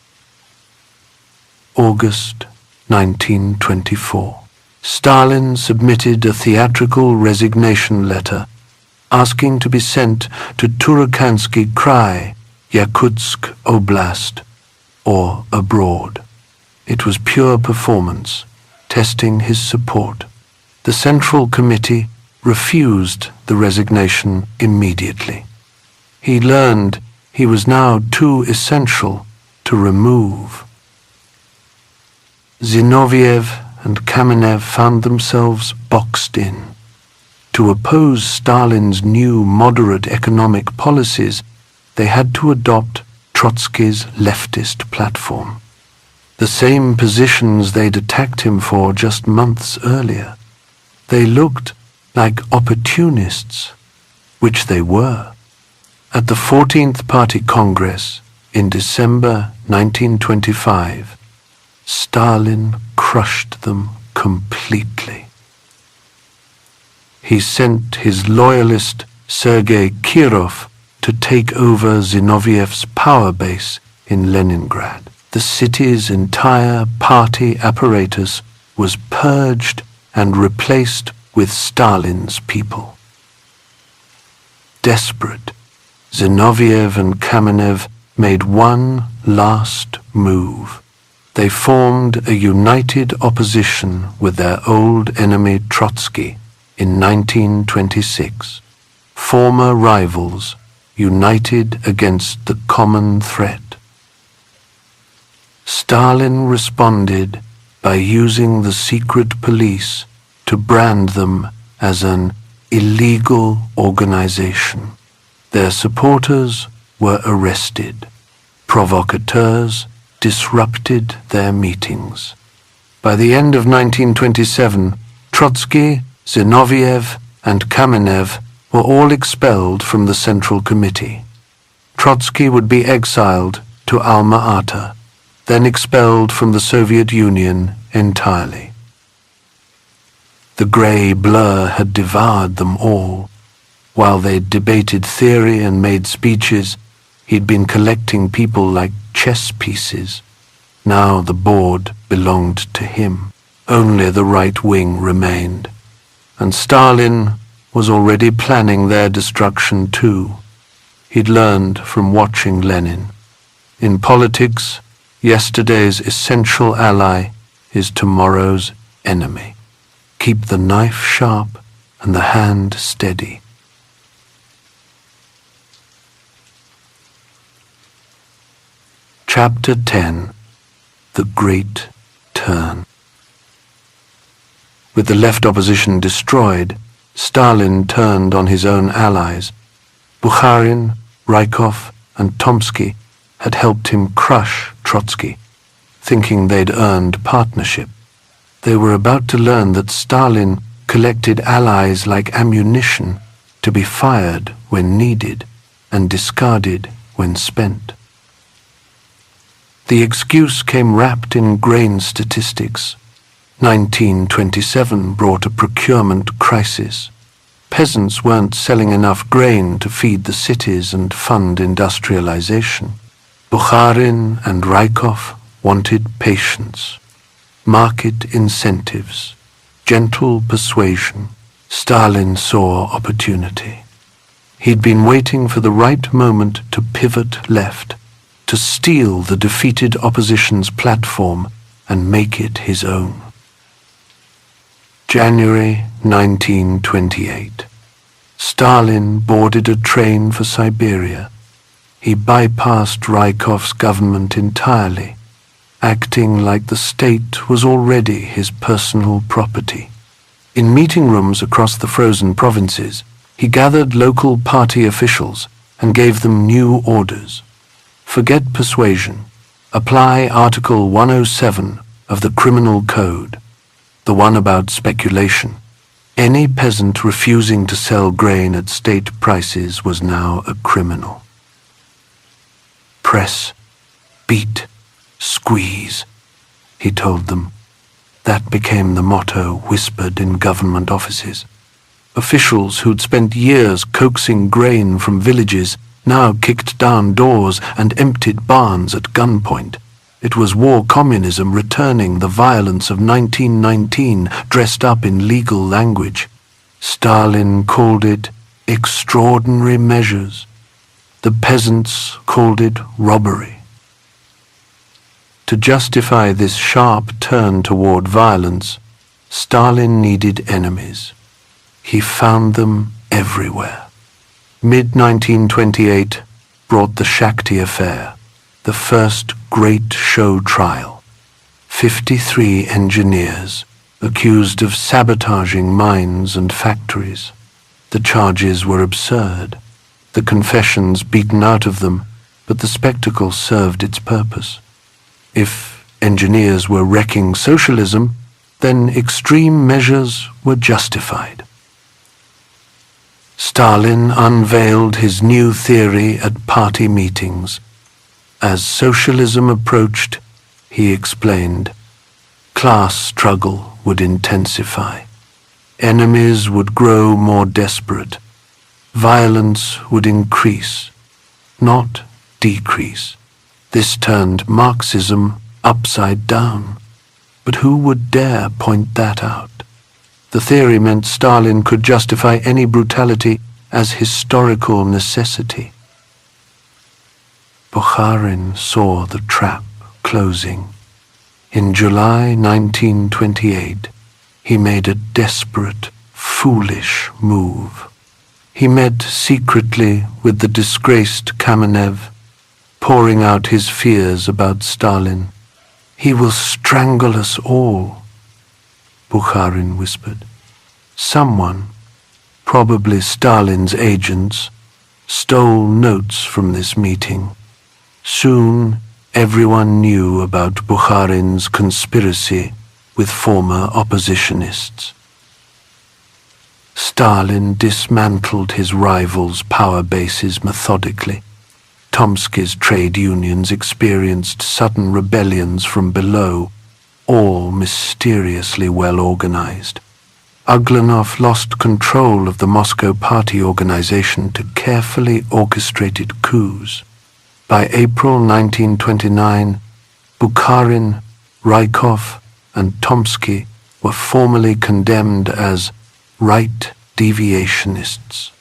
August 1924. Stalin submitted a theatrical resignation letter asking to be sent to Turakansky Krai, Yakutsk Oblast, or abroad. It was pure performance, testing his support. The Central Committee refused the resignation immediately. He learned he was now too essential to remove. Zinoviev and Kamenev found themselves boxed in. To oppose Stalin's new moderate economic policies, they had to adopt Trotsky's leftist platform, the same positions they'd attacked him for just months earlier. They looked like opportunists, which they were. At the 14th Party Congress in December 1925, Stalin crushed them completely. He sent his loyalist Sergei Kirov to take over Zinoviev's power base in Leningrad. The city's entire party apparatus was purged and replaced with Stalin's people. Desperate, Zinoviev and Kamenev made one last move. They formed a united opposition with their old enemy Trotsky in 1926. Former rivals united against the common threat. Stalin responded by using the secret police to brand them as an illegal organization. Their supporters were arrested. Provocateurs disrupted their meetings. By the end of 1927, Trotsky, Zinoviev, and Kamenev were all expelled from the Central Committee. Trotsky would be exiled to Alma-Ata, then expelled from the Soviet Union entirely. The grey blur had devoured them all. While they debated theory and made speeches, he'd been collecting people like chess pieces. Now the board belonged to him. Only the right wing remained. And Stalin was already planning their destruction too. He'd learned from watching Lenin. In politics, yesterday's essential ally is tomorrow's enemy. Keep the knife sharp and the hand steady. Chapter 10. The Great Turn. With the left opposition destroyed, Stalin turned on his own allies. Bukharin, Rykov, and Tomsky had helped him crush Trotsky, thinking they'd earned partnership. They were about to learn that Stalin collected allies like ammunition to be fired when needed and discarded when spent. The excuse came wrapped in grain statistics. 1927 brought a procurement crisis. Peasants weren't selling enough grain to feed the cities and fund industrialization. Bukharin and Rykov wanted patience, market incentives, gentle persuasion. Stalin saw opportunity. He'd been waiting for the right moment to pivot left, to steal the defeated opposition's platform and make it his own. January 1928. Stalin boarded a train for Siberia. He bypassed Rykov's government entirely, acting like the state was already his personal property. In meeting rooms across the frozen provinces, he gathered local party officials and gave them new orders. Forget persuasion. Apply Article 107 of the Criminal Code, the one about speculation. Any peasant refusing to sell grain at state prices was now a criminal. Press beat, squeeze, he told them. That became the motto whispered in government offices. Officials who'd spent years coaxing grain from villages now kicked down doors and emptied barns at gunpoint. It was war communism returning the violence of 1919 dressed up in legal language. Stalin called it extraordinary measures. The peasants called it robbery. To justify this sharp turn toward violence, Stalin needed enemies. He found them everywhere. Mid-1928 brought the Shakti affair, the first great show trial. 53 engineers accused of sabotaging mines and factories. The charges were absurd, the confessions beaten out of them, but the spectacle served its purpose. If engineers were wrecking socialism, then extreme measures were justified. Stalin unveiled his new theory at party meetings. As socialism approached, he explained, class struggle would intensify. Enemies would grow more desperate. Violence would increase, not decrease. This turned Marxism upside down. But who would dare point that out? The theory meant Stalin could justify any brutality as historical necessity. Bukharin saw the trap closing. In July 1928, he made a desperate, foolish move. He met secretly with the disgraced Kamenev, pouring out his fears about Stalin. "He will strangle us all," Bukharin whispered. Someone, probably Stalin's agents, stole notes from this meeting. Soon, everyone knew about Bukharin's conspiracy with former oppositionists. Stalin dismantled his rivals' power bases methodically. Tomsky's trade unions experienced sudden rebellions from below, all mysteriously well organized. Uglanov lost control of the Moscow party organization to carefully orchestrated coups. By April 1929, Bukharin, Rykov, and Tomsky were formally condemned as right deviationists.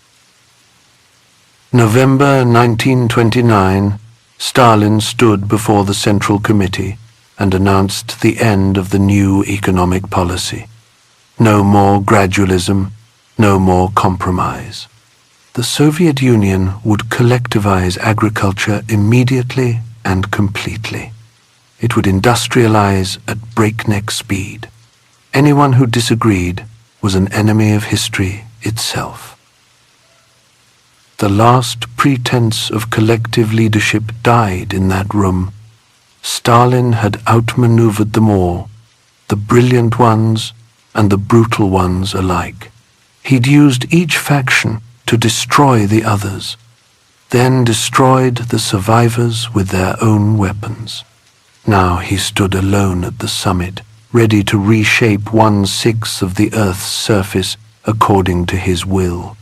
November 1929, Stalin stood before the Central Committee and announced the end of the new economic policy. No more gradualism, no more compromise. The Soviet Union would collectivize agriculture immediately and completely. It would industrialize at breakneck speed. Anyone who disagreed was an enemy of history itself. The last pretense of collective leadership died in that room. Stalin had outmaneuvered them all, the brilliant ones and the brutal ones alike. He'd used each faction to destroy the others, then destroyed the survivors with their own weapons. Now he stood alone at the summit, ready to reshape 1/6 of the Earth's surface according to his will.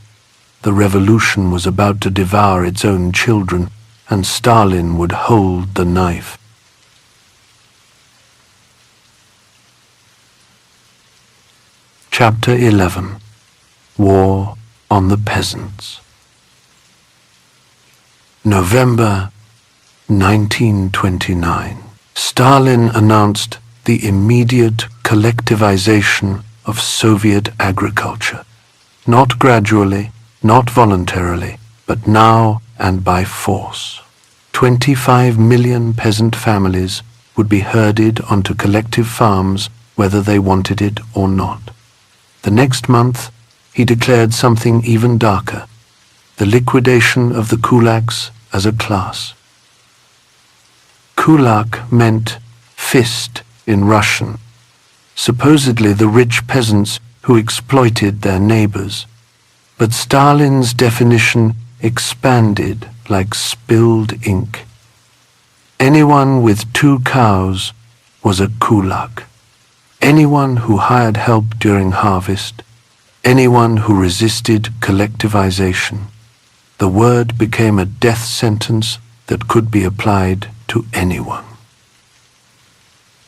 The revolution was about to devour its own children, and Stalin would hold the knife. Chapter 11. War on the Peasants. November 1929. Stalin announced the immediate collectivization of Soviet agriculture, not gradually, not voluntarily, but now and by force. 25 million peasant families would be herded onto collective farms whether they wanted it or not. The next month, he declared something even darker, the liquidation of the kulaks as a class. Kulak meant fist in Russian, supposedly the rich peasants who exploited their neighbors. But Stalin's definition expanded like spilled ink. Anyone with 2 cows was a kulak. Anyone who hired help during harvest, anyone who resisted collectivization, the word became a death sentence that could be applied to anyone.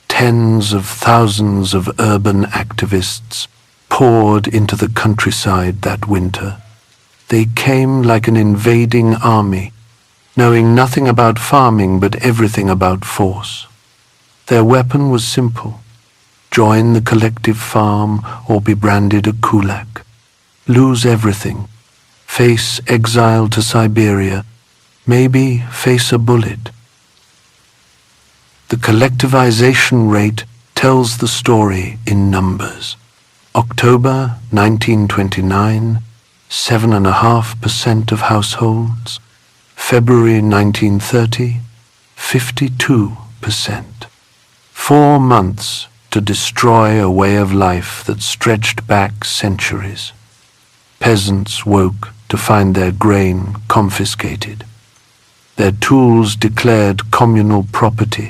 Tens of thousands of urban activists poured into the countryside that winter. They came like an invading army, knowing nothing about farming but everything about force. Their weapon was simple: join the collective farm or be branded a kulak, lose everything, face exile to Siberia, maybe face a bullet. The collectivization rate tells the story in numbers. October 1929, 7.5% of households. February 1930, 52%. 4 months to destroy a way of life that stretched back centuries. Peasants woke to find their grain confiscated, their tools declared communal property,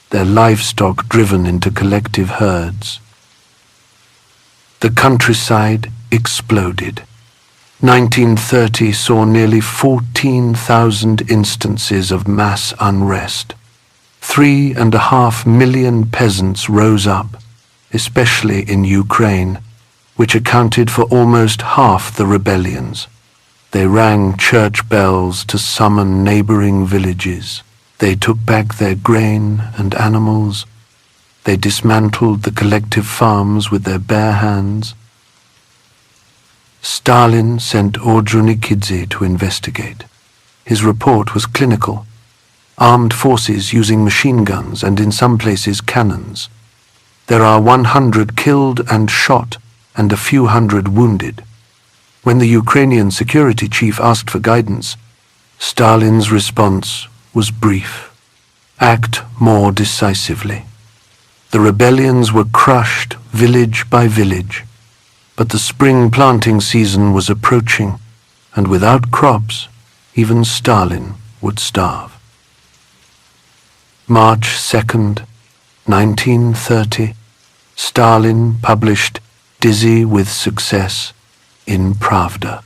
their livestock driven into collective herds. The countryside exploded. 1930 saw nearly 14,000 instances of mass unrest. 3.5 million peasants rose up, especially in Ukraine, which accounted for almost half the rebellions. They rang church bells to summon neighboring villages. They took back their grain and animals. They dismantled the collective farms with their bare hands. Stalin sent Ordzhonikidze to investigate. His report was clinical. Armed forces using machine guns and in some places cannons. There are 100 killed and shot and a few hundred wounded. When the Ukrainian security chief asked for guidance, Stalin's response was brief: act more decisively. The rebellions were crushed village by village, but the spring planting season was approaching, and without crops, even Stalin would starve. March 2nd, 1930, Stalin published Dizzy with Success in Pravda,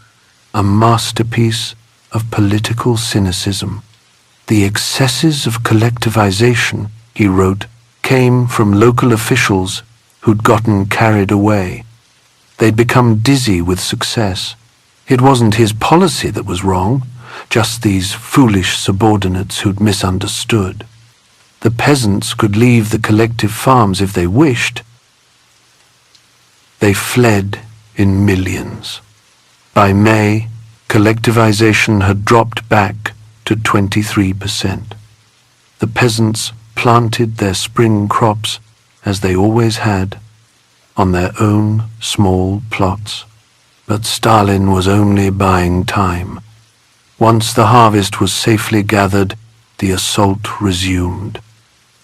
a masterpiece of political cynicism. The excesses of collectivization, he wrote, came from local officials who'd gotten carried away. They'd become dizzy with success. It wasn't his policy that was wrong, just these foolish subordinates who'd misunderstood. The peasants could leave the collective farms if they wished. They fled in millions. By May, collectivization had dropped back to 23%. The peasants planted their spring crops, as they always had, on their own small plots. But Stalin was only buying time. Once the harvest was safely gathered, the assault resumed.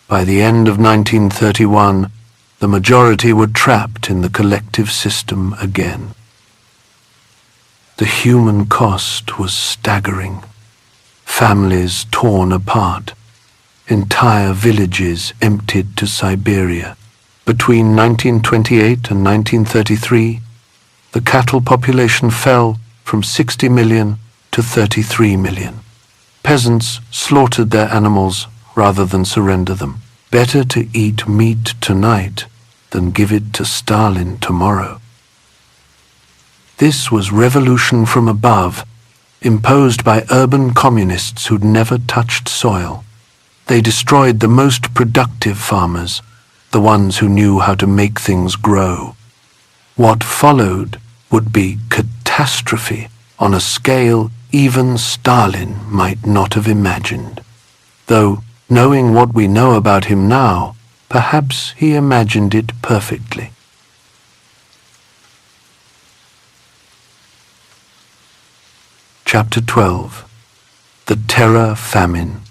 By the end of 1931, the majority were trapped in the collective system again. The human cost was staggering. Families torn apart, entire villages emptied to Siberia. Between 1928 and 1933, the cattle population fell from 60 million to 33 million. Peasants slaughtered their animals rather than surrender them. Better to eat meat tonight than give it to Stalin tomorrow. This was revolution from above, imposed by urban communists who'd never touched soil. They destroyed the most productive farmers, the ones who knew how to make things grow. What followed would be catastrophe on a scale even Stalin might not have imagined. Though, knowing what we know about him now, perhaps he imagined it perfectly. Chapter 12. The Terror Famine.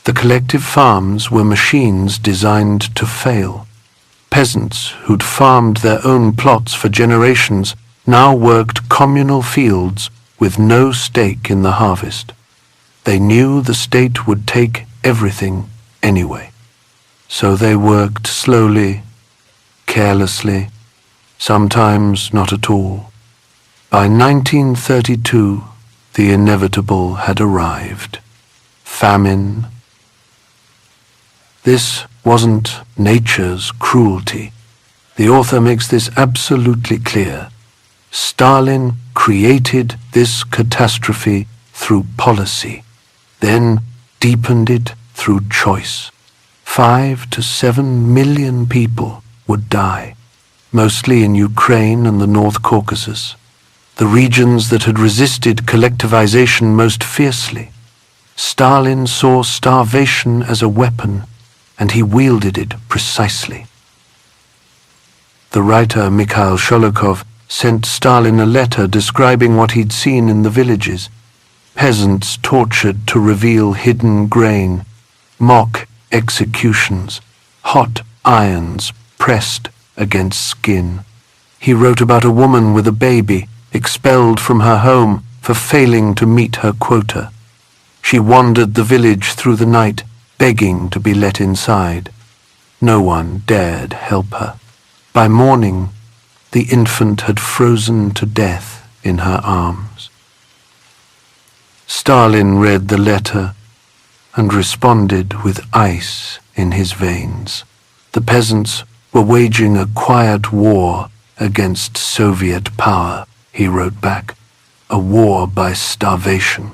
The collective farms were machines designed to fail. Peasants who'd farmed their own plots for generations now worked communal fields with no stake in the harvest. They knew the state would take everything anyway. So they worked slowly, carelessly, sometimes not at all. By 1932, the inevitable had arrived. Famine. This wasn't nature's cruelty. The author makes this absolutely clear. Stalin created this catastrophe through policy, then deepened it through choice. 5 to 7 million people would die, mostly in Ukraine and the North Caucasus, the regions that had resisted collectivization most fiercely. Stalin saw starvation as a weapon, and he wielded it precisely. The writer Mikhail Sholokhov sent Stalin a letter describing what he'd seen in the villages: peasants tortured to reveal hidden grain, mock executions, hot irons pressed against skin. He wrote about a woman with a baby expelled from her home for failing to meet her quota. She wandered the village through the night, begging to be let inside. No one dared help her. By morning, the infant had frozen to death in her arms. Stalin read the letter and responded with ice in his veins. The peasants were waging a quiet war against Soviet power, he wrote back, a war by starvation.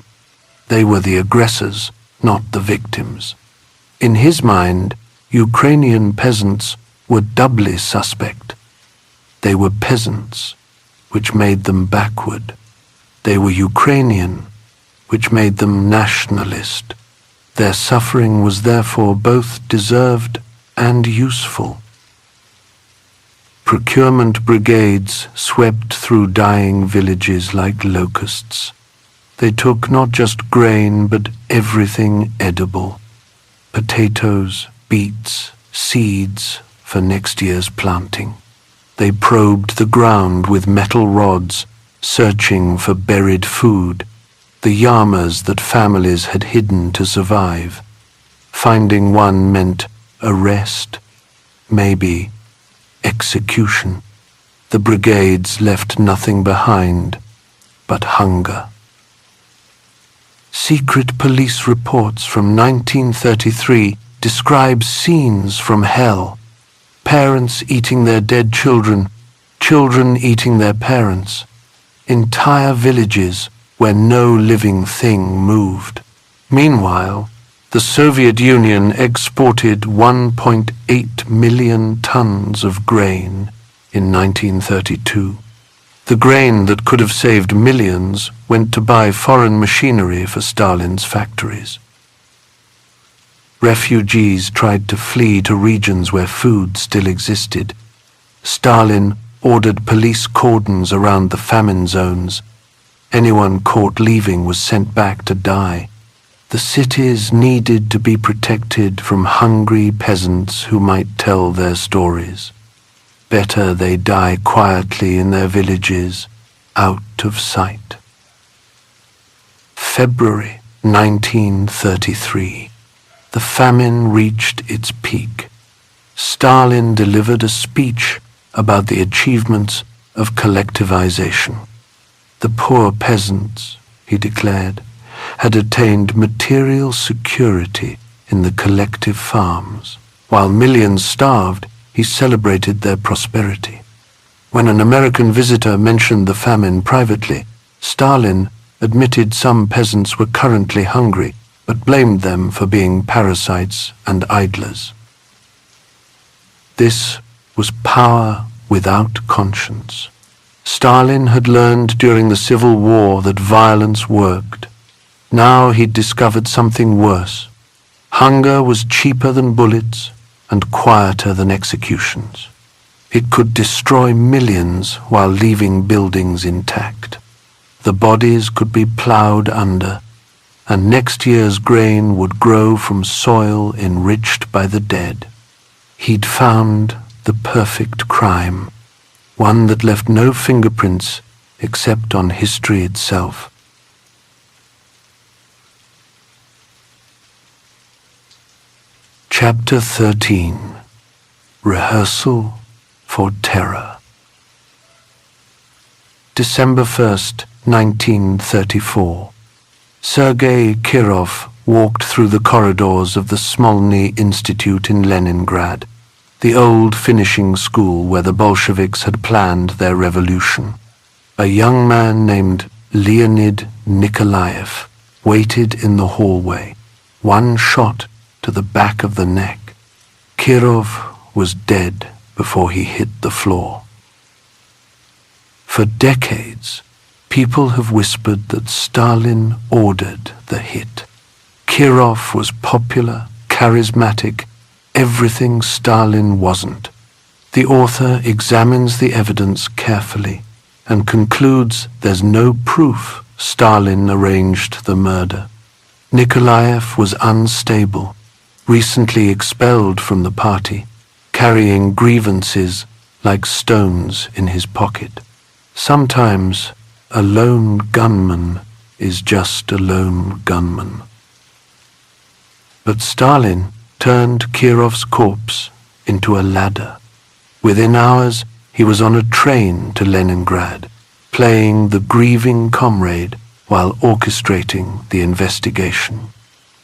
They were the aggressors, not the victims. In his mind, Ukrainian peasants were doubly suspect. They were peasants, which made them backward. They were Ukrainian, which made them nationalist. Their suffering was therefore both deserved and useful. Procurement brigades swept through dying villages like locusts. They took not just grain, but everything edible: potatoes, beets, seeds for next year's planting. They probed the ground with metal rods, searching for buried food, the yamas that families had hidden to survive. Finding one meant arrest, maybe execution. The brigades left nothing behind but hunger. Secret police reports from 1933 describe scenes from hell: parents eating their dead children, children eating their parents, entire villages where no living thing moved. Meanwhile, the Soviet Union exported 1.8 million tons of grain in 1932. The grain that could have saved millions went to buy foreign machinery for Stalin's factories. Refugees tried to flee to regions where food still existed. Stalin ordered police cordons around the famine zones. Anyone caught leaving was sent back to die. The cities needed to be protected from hungry peasants who might tell their stories. Better they die quietly in their villages, out of sight. February 1933. The famine reached its peak. Stalin delivered a speech about the achievements of collectivization. The poor peasants, he declared, had attained material security in the collective farms. While millions starved, he celebrated their prosperity. When an American visitor mentioned the famine privately, Stalin admitted some peasants were currently hungry, but blamed them for being parasites and idlers. This was power without conscience. Stalin had learned during the Civil War that violence worked. Now he'd discovered something worse. Hunger was cheaper than bullets and quieter than executions. It could destroy millions while leaving buildings intact. The bodies could be plowed under, and next year's grain would grow from soil enriched by the dead. He'd found the perfect crime, one that left no fingerprints except on history itself. Chapter 13. Rehearsal for Terror. December 1st, 1934. Sergei Kirov walked through the corridors of the Smolny Institute in Leningrad, the old finishing school where the Bolsheviks had planned their revolution. A young man named Leonid Nikolaev waited in the hallway, one shot to the back of the neck. Kirov was dead before he hit the floor. For decades, people have whispered that Stalin ordered the hit. Kirov was popular, charismatic, everything Stalin wasn't. The author examines the evidence carefully and concludes there's no proof Stalin arranged the murder. Nikolaev was unstable, recently expelled from the party, carrying grievances like stones in his pocket. Sometimes a lone gunman is just a lone gunman. But Stalin turned Kirov's corpse into a ladder. Within hours, he was on a train to Leningrad, playing the grieving comrade while orchestrating the investigation.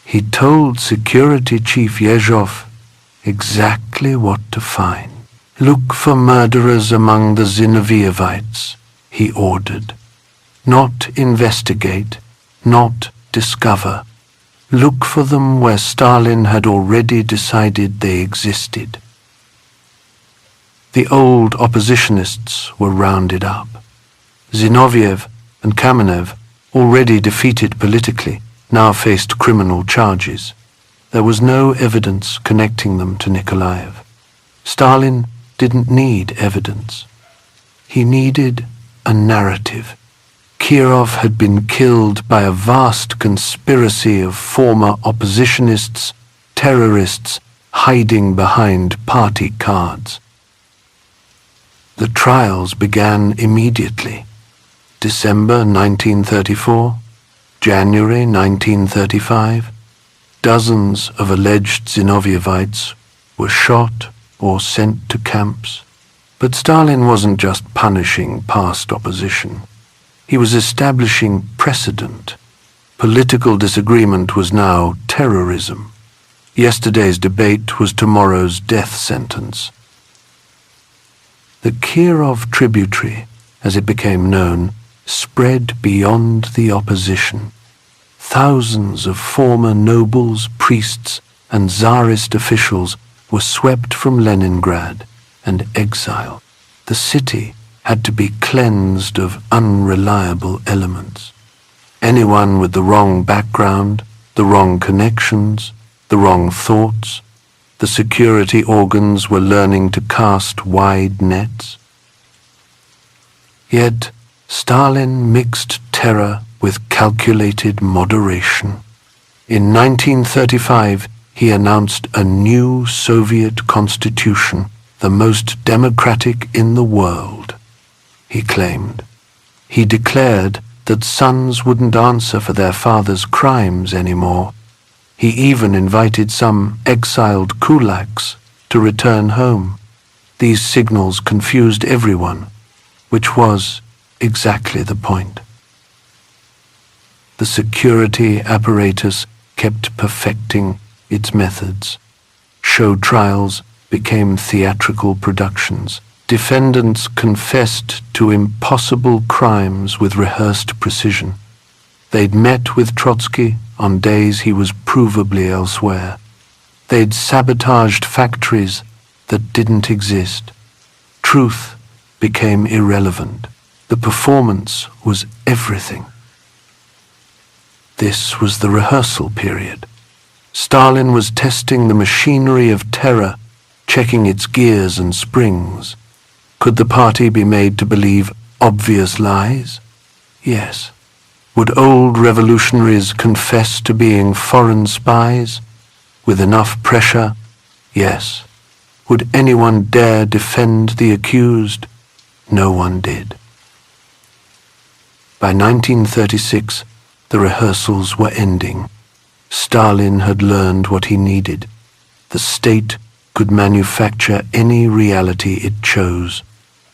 He told Security Chief Yezhov exactly what to find. Look for murderers among the Zinovievites, he ordered. Not investigate, not discover. Look for them where Stalin had already decided they existed. The old oppositionists were rounded up. Zinoviev and Kamenev, already defeated politically, now faced criminal charges. There was no evidence connecting them to Nikolaev. Stalin didn't need evidence. He needed a narrative. Kirov had been killed by a vast conspiracy of former oppositionists, terrorists, hiding behind party cards. The trials began immediately. December 1934, January 1935, dozens of alleged Zinovievites were shot or sent to camps. But Stalin wasn't just punishing past opposition. He was establishing precedent. Political disagreement was now terrorism. Yesterday's debate was tomorrow's death sentence. The Kirov tributary, as it became known, spread beyond the opposition. Thousands of former nobles, priests, and Tsarist officials were swept from Leningrad and exiled. The city had to be cleansed of unreliable elements. Anyone with the wrong background, the wrong connections, the wrong thoughts, the security organs were learning to cast wide nets. Yet Stalin mixed terror with calculated moderation. In 1935, he announced a new Soviet constitution, the most democratic in the world, he claimed. He declared that sons wouldn't answer for their father's crimes anymore. He even invited some exiled kulaks to return home. These signals confused everyone, which was exactly the point. The security apparatus kept perfecting its methods. Show trials became theatrical productions. Defendants confessed to impossible crimes with rehearsed precision. They'd met with Trotsky on days he was provably elsewhere. They'd sabotaged factories that didn't exist. Truth became irrelevant. The performance was everything. This was the rehearsal period. Stalin was testing the machinery of terror, checking its gears and springs. Could the party be made to believe obvious lies? Yes. Would old revolutionaries confess to being foreign spies? With enough pressure? Yes. Would anyone dare defend the accused? No one did. By 1936, the rehearsals were ending. Stalin had learned what he needed. The state could manufacture any reality it chose.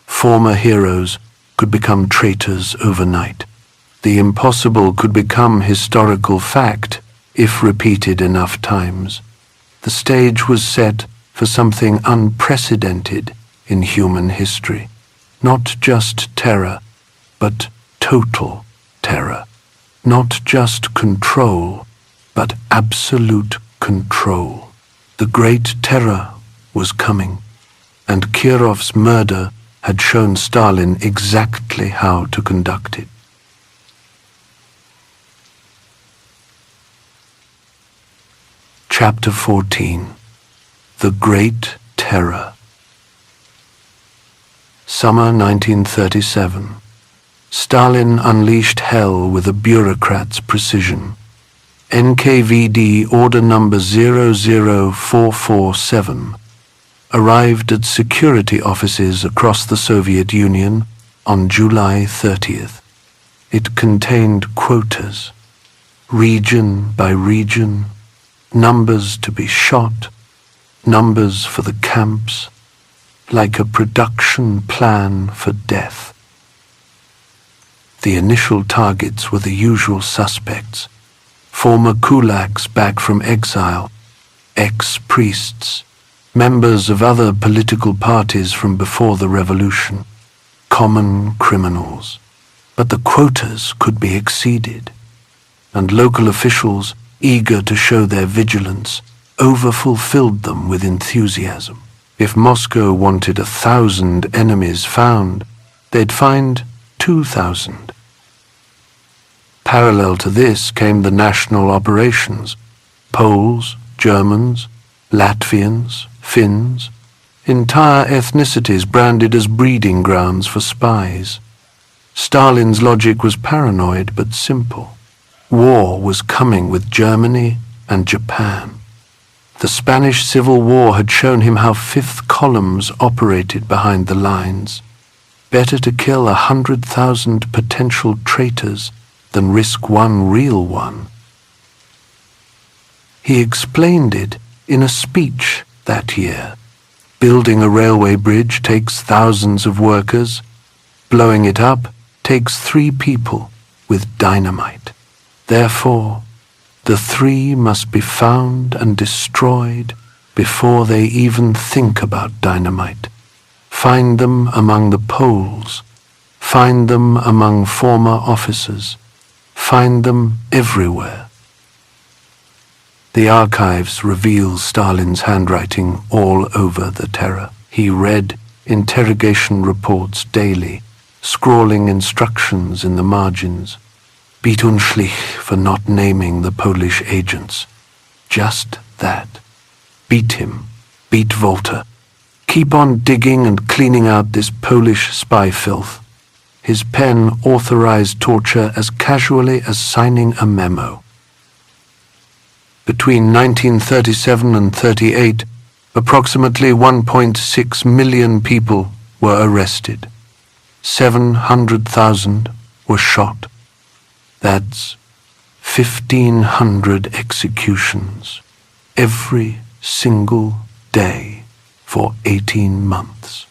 Former heroes could become traitors overnight. The impossible could become historical fact if repeated enough times. The stage was set for something unprecedented in human history. Not just terror, but total terror. Not just control, but absolute control. The Great Terror was coming, and Kirov's murder had shown Stalin exactly how to conduct it. Chapter 14. The Great Terror. Summer 1937. Stalin unleashed hell with a bureaucrat's precision. NKVD order number 00447 arrived at security offices across the Soviet Union on July 30th. It contained quotas, region by region, numbers to be shot, numbers for the camps, like a production plan for death. The initial targets were the usual suspects: former kulaks back from exile, ex-priests, members of other political parties from before the revolution, common criminals. But the quotas could be exceeded, and local officials, eager to show their vigilance, overfulfilled them with enthusiasm. If Moscow wanted 1,000 enemies found, they'd find 2,000. Parallel to this came the national operations: Poles, Germans, Latvians, Finns, entire ethnicities branded as breeding grounds for spies. Stalin's logic was paranoid but simple. War was coming with Germany and Japan. The Spanish Civil War had shown him how fifth columns operated behind the lines. Better to kill 100,000 potential traitors than risk one real one. He explained it in a speech that year. Building a railway bridge takes thousands of workers. Blowing it up takes 3 people with dynamite. Therefore, the 3 must be found and destroyed before they even think about dynamite. Find them among the Poles. Find them among former officers. Find them everywhere. The archives reveal Stalin's handwriting all over the terror. He read interrogation reports daily, scrawling instructions in the margins. Beat Unschlich for not naming the Polish agents. Just that. Beat him. Beat Volta. Keep on digging and cleaning out this Polish spy filth. His pen authorized torture as casually as signing a memo. Between 1937 and 38, approximately 1.6 million people were arrested. 700,000 were shot. That's 1,500 executions every single day for 18 months.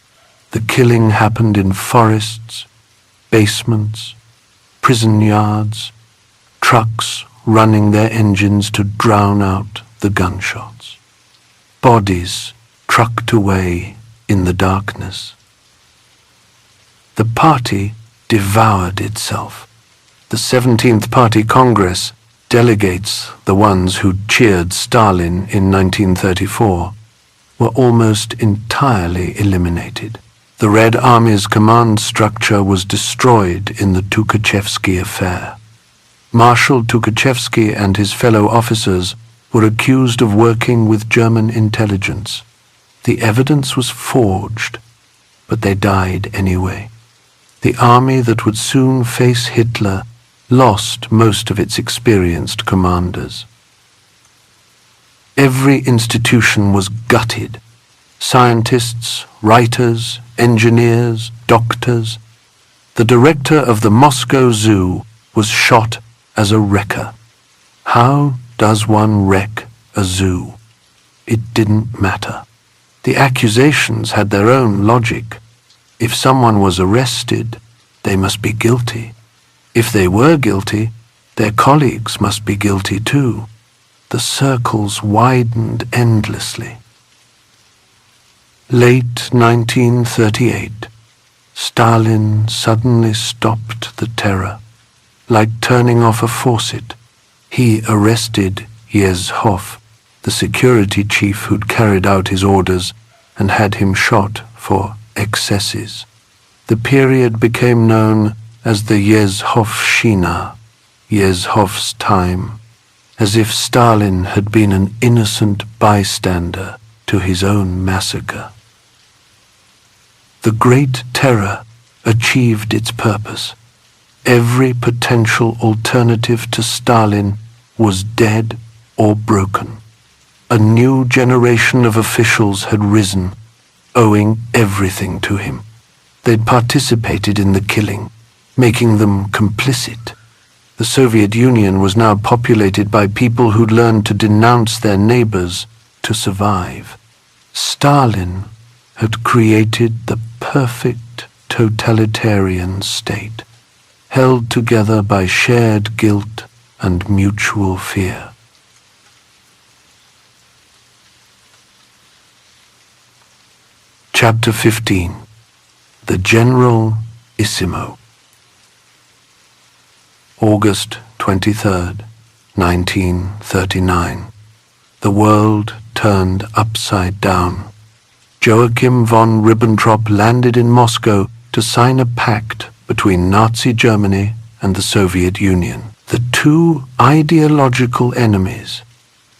The killing happened in forests, basements, prison yards, trucks running their engines to drown out the gunshots. Bodies trucked away in the darkness. The party devoured itself. The 17th Party Congress, delegates, the ones who'd cheered Stalin in 1934, were almost entirely eliminated. The Red Army's command structure was destroyed in the Tukhachevsky affair. Marshal Tukhachevsky and his fellow officers were accused of working with German intelligence. The evidence was forged, but they died anyway. The army that would soon face Hitler lost most of its experienced commanders. Every institution was gutted. Scientists, writers, engineers, doctors. The director of the Moscow Zoo was shot as a wrecker. How does one wreck a zoo? It didn't matter. The accusations had their own logic. If someone was arrested, they must be guilty. If they were guilty, their colleagues must be guilty too. The circles widened endlessly. Late 1938, Stalin suddenly stopped the terror. Like turning off a faucet, he arrested Joseph, the security chief who'd carried out his orders, and had him shot for excesses. The period became known as the Josefshchina, Joseph's time, as if Stalin had been an innocent bystander to his own massacre. The Great Terror achieved its purpose. Every potential alternative to Stalin was dead or broken. A new generation of officials had risen, owing everything to him. They'd participated in the killing, making them complicit. The Soviet Union was now populated by people who'd learned to denounce their neighbors to survive. Stalin had created the perfect totalitarian state, held together by shared guilt and mutual fear. Chapter 15. The Generalissimo. August 23rd, 1939. The world turned upside down. Joachim von Ribbentrop landed in Moscow to sign a pact between Nazi Germany and the Soviet Union. The two ideological enemies,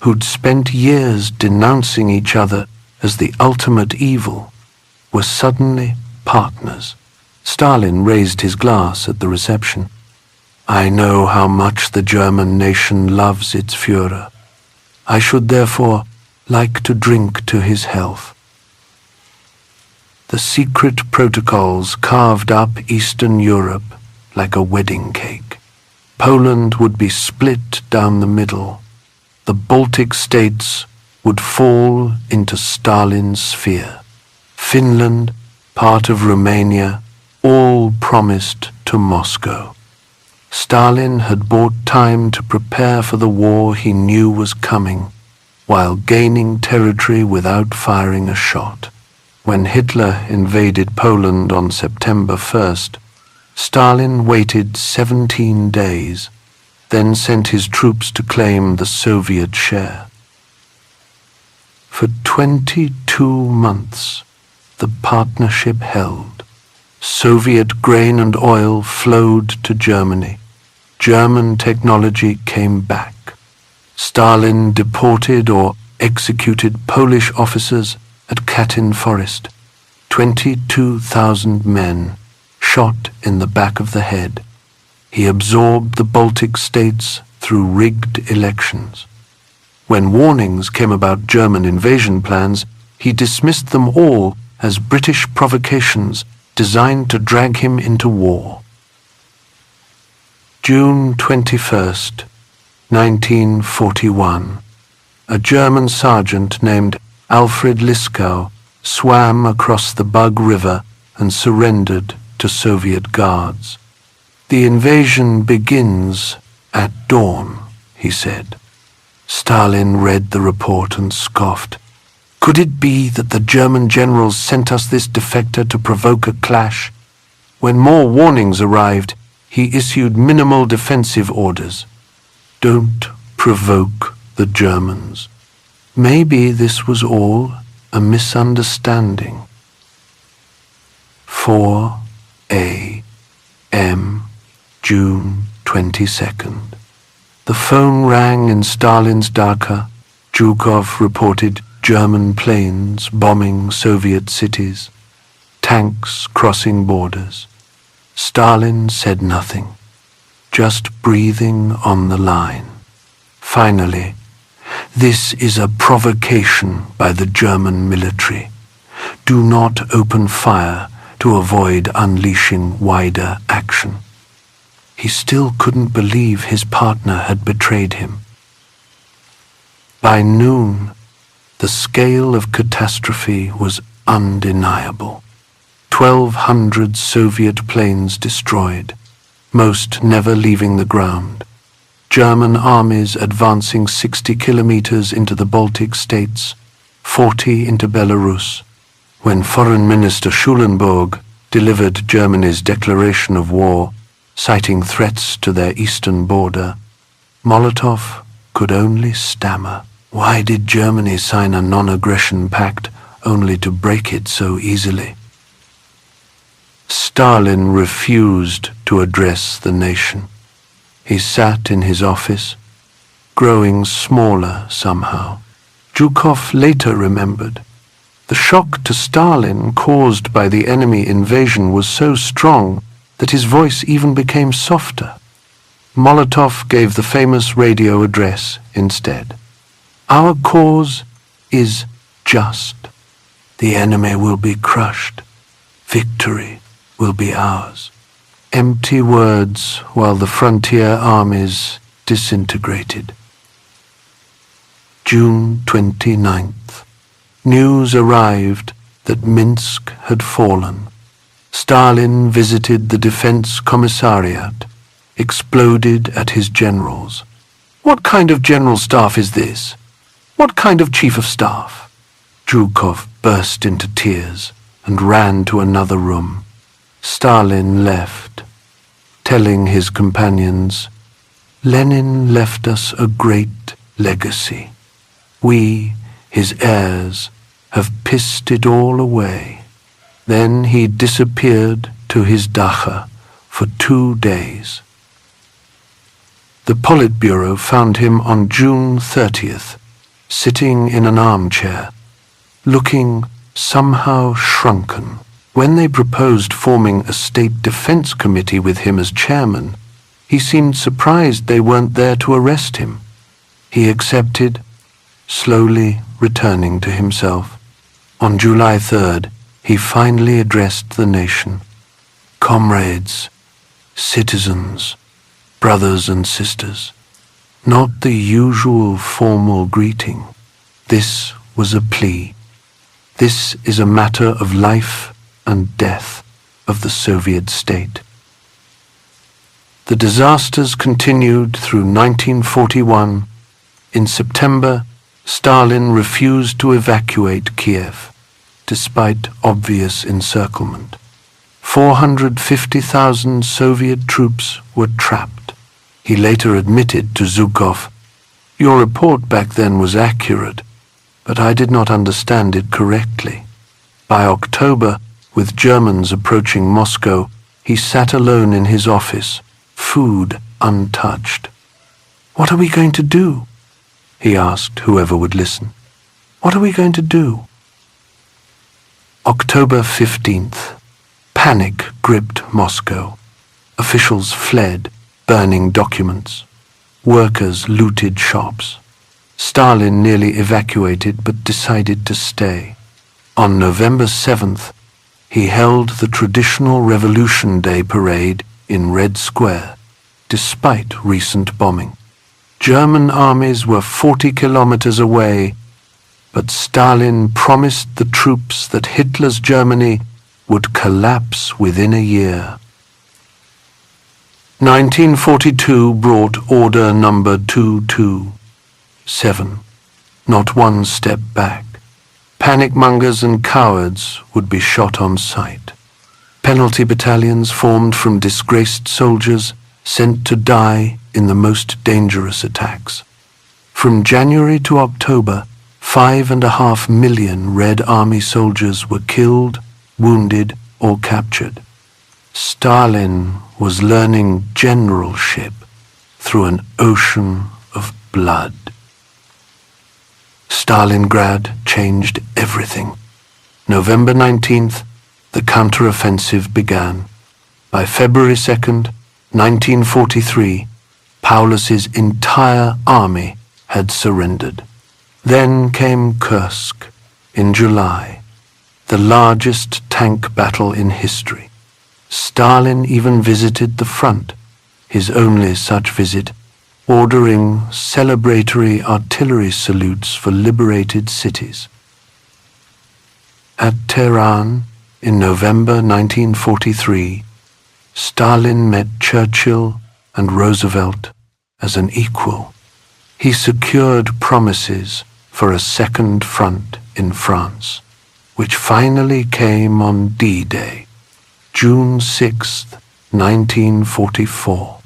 who'd spent years denouncing each other as the ultimate evil, were suddenly partners. Stalin raised his glass at the reception. I know how much the German nation loves its Führer. I should therefore like to drink to his health. The secret protocols carved up Eastern Europe like a wedding cake. Poland would be split down the middle. The Baltic states would fall into Stalin's sphere. Finland, part of Romania, all promised to Moscow. Stalin had bought time to prepare for the war he knew was coming, while gaining territory without firing a shot. When Hitler invaded Poland on September 1st, Stalin waited 17 days, then sent his troops to claim the Soviet share. For 22 months, the partnership held. Soviet grain and oil flowed to Germany. German technology came back. Stalin deported or executed Polish officers at Katyn Forest. 22,000 men shot in the back of the head. He absorbed the Baltic states through rigged elections. When warnings came about German invasion plans, he dismissed them all as British provocations designed to drag him into war. June 21st, 1941. A German sergeant named Alfred Liskow swam across the Bug River and surrendered to Soviet guards. The invasion begins at dawn, he said. Stalin read the report and scoffed. Could it be that the German generals sent us this defector to provoke a clash? When more warnings arrived, he issued minimal defensive orders. Don't provoke the Germans. Maybe this was all a misunderstanding. 4 a.m., June 22nd. The phone rang in Stalin's Dhaka. Zhukov reported German planes bombing Soviet cities, tanks crossing borders. Stalin said nothing, just breathing on the line. Finally, this is a provocation by the German military. Do not open fire to avoid unleashing wider action. He still couldn't believe his partner had betrayed him. By noon, The scale of catastrophe was undeniable. 1,200 Soviet planes destroyed, most never leaving the ground. German armies advancing 60 kilometers into the Baltic states, 40 into Belarus. When Foreign Minister Schulenburg delivered Germany's declaration of war, citing threats to their eastern border, Molotov could only stammer. Why did Germany sign a non-aggression pact only to break it so easily? Stalin refused to address the nation. He sat in his office, growing smaller somehow. Zhukov later remembered. The shock to Stalin caused by the enemy invasion was so strong that his voice even became softer. Molotov gave the famous radio address instead. Our cause is just. The enemy will be crushed. Victory will be ours. Empty words while the frontier armies disintegrated. June 29th. News arrived that Minsk had fallen. Stalin visited the Defense Commissariat, exploded at his generals. What kind of general staff is this? What kind of chief of staff? Zhukov burst into tears and ran to another room. Stalin left, telling his companions, "Lenin left us a great legacy. We, his heirs, have pissed it all away." Then he disappeared to his dacha for 2 days. The Politburo found him on June 30th, sitting in an armchair, looking somehow shrunken. When they proposed forming a state defense committee with him as chairman, he seemed surprised they weren't there to arrest him. He accepted, slowly returning to himself. On July 3rd, he finally addressed the nation. "Comrades, citizens, brothers and sisters," not the usual formal greeting. This was a plea. This is a matter of life and death of the Soviet state. The disasters continued through 1941. In September, Stalin refused to evacuate Kiev, despite obvious encirclement. 450,000 Soviet troops were trapped. He later admitted to Zhukov, "Your report back then was accurate, but I did not understand it correctly." By October, with Germans approaching Moscow, he sat alone in his office, food untouched. "What are we going to do?" he asked whoever would listen. "What are we going to do?" October 15th. Panic gripped Moscow. Officials fled, burning documents. Workers looted shops. Stalin nearly evacuated but decided to stay. On November 7th, he held the traditional Revolution Day parade in Red Square, despite recent bombing. German armies were 40 kilometers away, but Stalin promised the troops that Hitler's Germany would collapse within a year. 1942 brought order number 227, not one step back. Panic-mongers and cowards would be shot on sight. Penalty battalions formed from disgraced soldiers sent to die in the most dangerous attacks. From January to October, 5.5 million Red Army soldiers were killed, wounded, or captured. Stalin was learning generalship through an ocean of blood. Stalingrad changed everything. November 19th, the counteroffensive began. By February 2nd, 1943, Paulus's entire army had surrendered. Then came Kursk in July, the largest tank battle in history. Stalin even visited the front, his only such visit ordering celebratory artillery salutes for liberated cities. At Tehran, in November 1943, Stalin met Churchill and Roosevelt as an equal. He secured promises for a second front in France, which finally came on D-Day, June 6, 1944.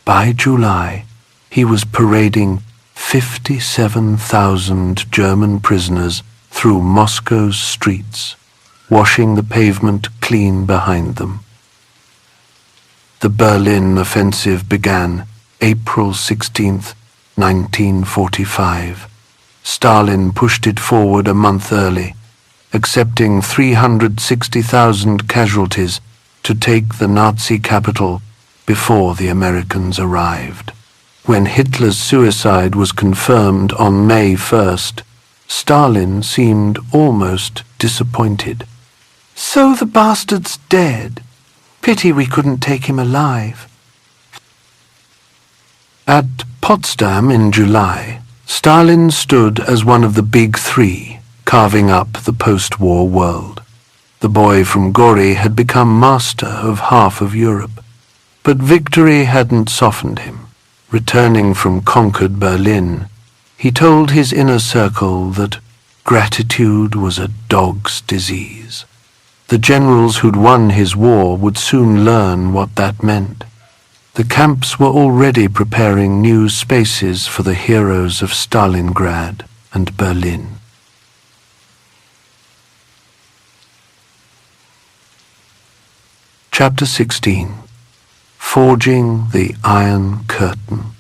By July, he was parading 57,000 German prisoners through Moscow's streets, washing the pavement clean behind them. The Berlin offensive began April 16, 1945. Stalin pushed it forward a month early, accepting 360,000 casualties to take the Nazi capital before the Americans arrived. When Hitler's suicide was confirmed on May 1st, Stalin seemed almost disappointed. "So the bastard's dead. Pity we couldn't take him alive." At Potsdam in July, Stalin stood as one of the Big Three, carving up the post-war world. The boy from Gori had become master of half of Europe, but victory hadn't softened him. Returning from conquered Berlin, he told his inner circle that gratitude was a dog's disease. The generals who'd won his war would soon learn what that meant. The camps were already preparing new spaces for the heroes of Stalingrad and Berlin. Chapter 16. Forging the Iron Curtain.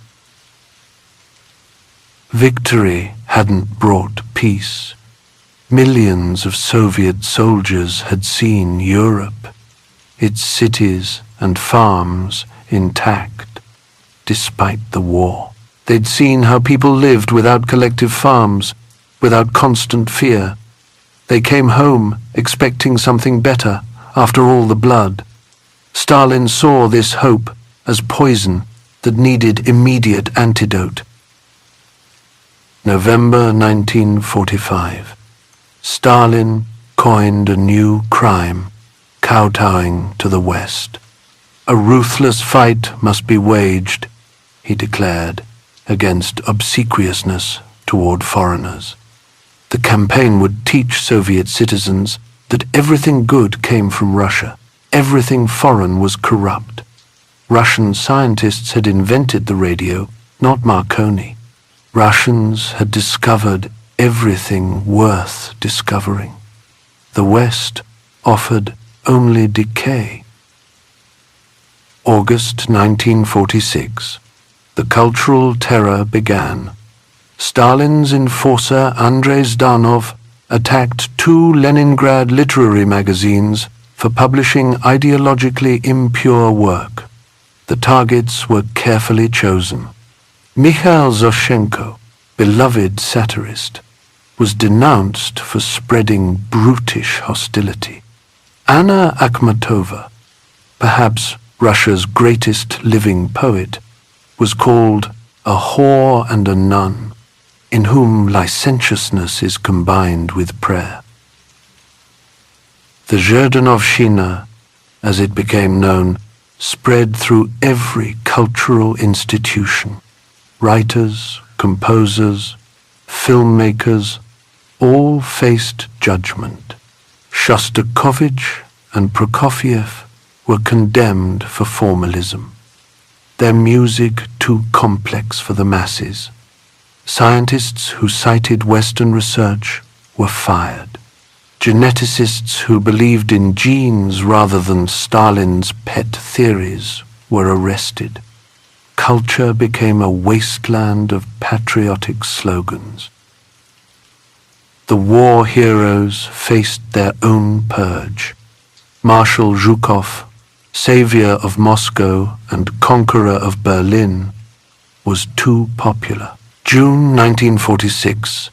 Victory hadn't brought peace. Millions of Soviet soldiers had seen Europe, its cities and farms intact, despite the war. They'd seen how people lived without collective farms, without constant fear. They came home expecting something better after all the blood. Stalin saw this hope as poison that needed immediate antidote. November 1945. Stalin coined a new crime, kowtowing to the West. A ruthless fight must be waged, he declared, against obsequiousness toward foreigners. The campaign would teach Soviet citizens that everything good came from Russia. Everything foreign was corrupt. Russian scientists had invented the radio, not Marconi. Russians had discovered everything worth discovering. The West offered only decay. August 1946. The cultural terror began. Stalin's enforcer Andrei Zdanov attacked 2 Leningrad literary magazines for publishing ideologically impure work. The targets were carefully chosen. Mikhail Zoshenko, beloved satirist, was denounced for spreading brutish hostility. Anna Akhmatova, perhaps Russia's greatest living poet, was called a whore and a nun, in whom licentiousness is combined with prayer. The Zhirdanovshchina, as it became known, spread through every cultural institution. Writers, composers, filmmakers, all faced judgment. Shostakovich and Prokofiev were condemned for formalism, their music too complex for the masses. Scientists who cited Western research were fired. Geneticists who believed in genes rather than Stalin's pet theories were arrested. Culture became a wasteland of patriotic slogans. The war heroes faced their own purge. Marshal Zhukov, savior of Moscow and conqueror of Berlin, was too popular. June 1946,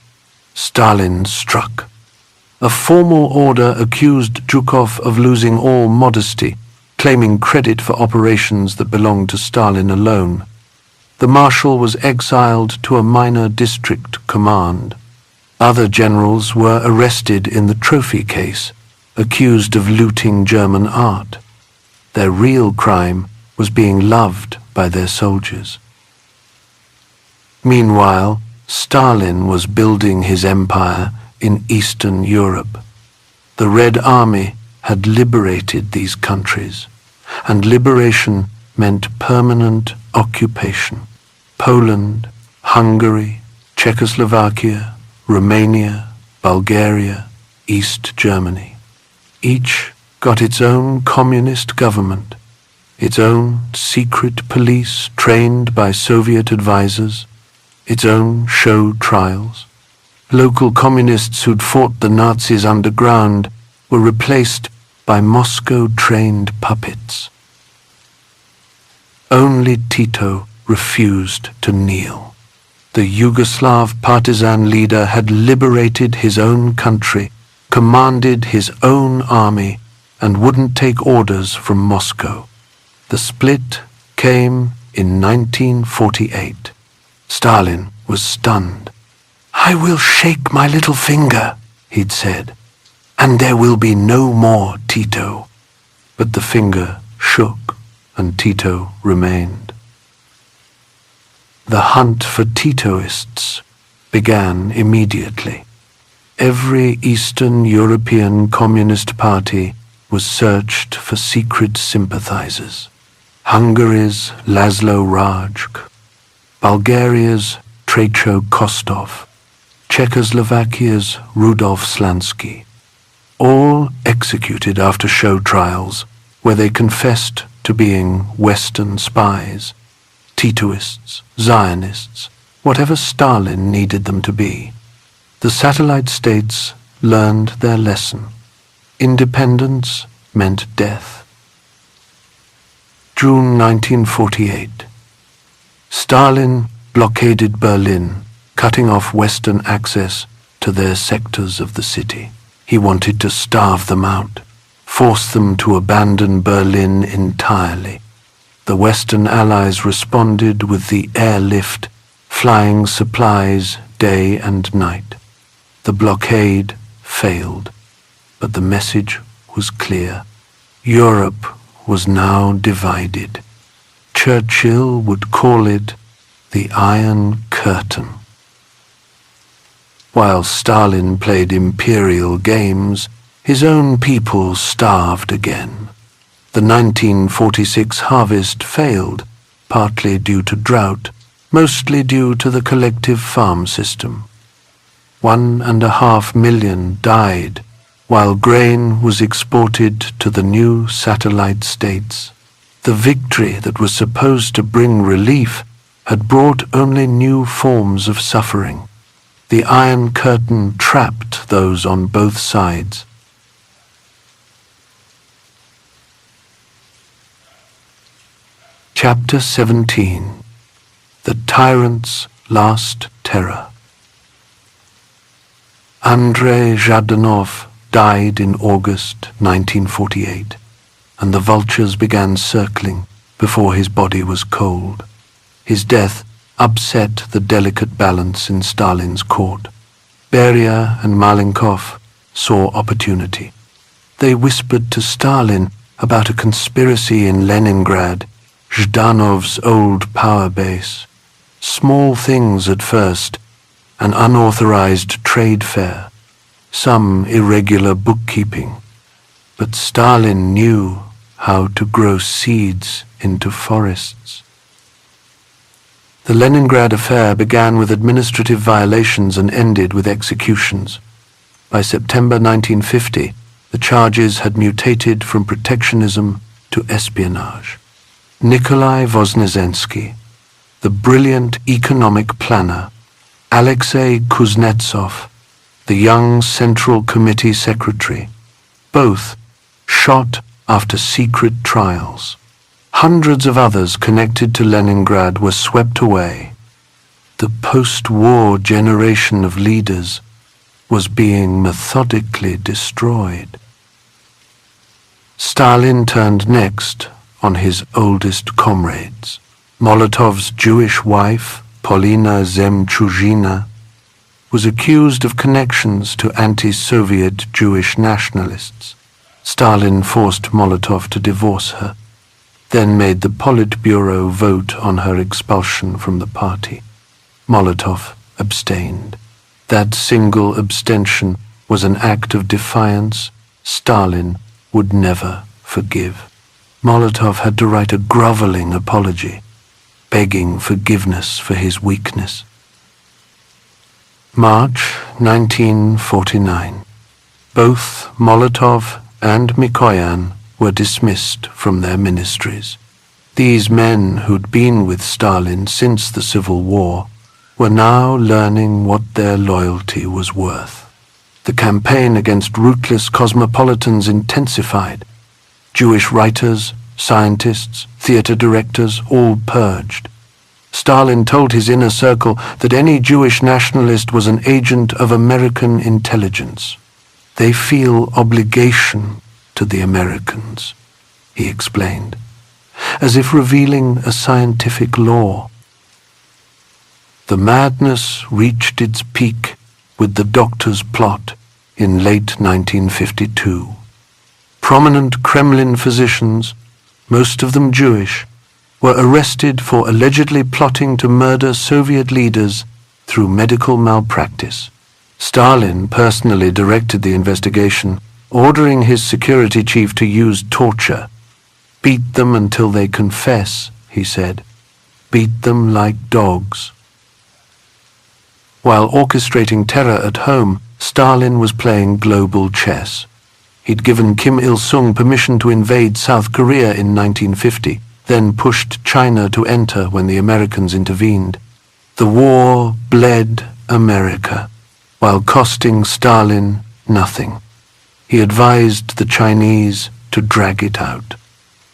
Stalin struck. A formal order accused Zhukov of losing all modesty, claiming credit for operations that belonged to Stalin alone. The marshal was exiled to a minor district command. Other generals were arrested in the trophy case, accused of looting German art. Their real crime was being loved by their soldiers. Meanwhile, Stalin was building his empire in Eastern Europe. The Red Army had liberated these countries, and liberation meant permanent occupation. Poland, Hungary, Czechoslovakia, Romania, Bulgaria, East Germany. Each got its own communist government, its own secret police trained by Soviet advisors, its own show trials. Local communists who'd fought the Nazis underground were replaced by Moscow-trained puppets. Only Tito refused to kneel. The Yugoslav partisan leader had liberated his own country, commanded his own army, and wouldn't take orders from Moscow. The split came in 1948. Stalin was stunned. "I will shake my little finger," he'd said, "and there will be no more Tito." But the finger shook, and Tito remained. The hunt for Titoists began immediately. Every Eastern European Communist party was searched for secret sympathizers. Hungary's Laszlo Rajk, Bulgaria's Trecho Kostov, Czechoslovakia's Rudolf Slansky, all executed after show trials where they confessed to being Western spies, Titoists, Zionists, whatever Stalin needed them to be. The satellite states learned their lesson. Independence meant death. June 1948. Stalin blockaded Berlin, cutting off Western access to their sectors of the city. He wanted to starve them out, force them to abandon Berlin entirely. The Western Allies responded with the airlift, flying supplies day and night. The blockade failed, but the message was clear. Europe was now divided. Churchill would call it the Iron Curtain. While Stalin played imperial games, his own people starved again. The 1946 harvest failed, partly due to drought, mostly due to the collective farm system. 1.5 million died, while grain was exported to the new satellite states. The victory that was supposed to bring relief had brought only new forms of suffering. The Iron Curtain trapped those on both sides. Chapter 17. The Tyrant's Last Terror. Andrei Zhdanov died in August 1948, and the vultures began circling before his body was cold. His death upset the delicate balance in Stalin's court. Beria and Malenkov saw opportunity. They whispered to Stalin about a conspiracy in Leningrad, Zhdanov's old power base. Small things at first, an unauthorized trade fair, some irregular bookkeeping. But Stalin knew how to grow seeds into forests. The Leningrad affair began with administrative violations and ended with executions. By September 1950, the charges had mutated from protectionism to espionage. Nikolai Voznesensky, the brilliant economic planner, Alexei Kuznetsov, the young Central Committee secretary, both shot after secret trials. Hundreds of others connected to Leningrad were swept away. The post-war generation of leaders was being methodically destroyed. Stalin turned next on his oldest comrades. Molotov's Jewish wife, Polina Zemchuzhina, was accused of connections to anti-Soviet Jewish nationalists. Stalin forced Molotov to divorce her, then made the Politburo vote on her expulsion from the party. Molotov abstained. That single abstention was an act of defiance Stalin would never forgive. Molotov had to write a groveling apology, begging forgiveness for his weakness. March 1949. Both Molotov and Mikoyan were dismissed from their ministries. These men who'd been with Stalin since the Civil War were now learning what their loyalty was worth. The campaign against rootless cosmopolitans intensified. Jewish writers, scientists, theater directors, all purged. Stalin told his inner circle that any Jewish nationalist was an agent of American intelligence. They feel obligation to the Americans, he explained, as if revealing a scientific law. The madness reached its peak with the Doctor's Plot in late 1952. Prominent Kremlin physicians, most of them Jewish, were arrested for allegedly plotting to murder Soviet leaders through medical malpractice. Stalin personally directed the investigation, ordering his security chief to use torture. Beat them until they confess, he said. Beat them like dogs. While orchestrating terror at home, Stalin was playing global chess. He'd given Kim Il-sung permission to invade South Korea in 1950, then pushed China to enter when the Americans intervened. The war bled America, while costing Stalin nothing. He advised the Chinese to drag it out.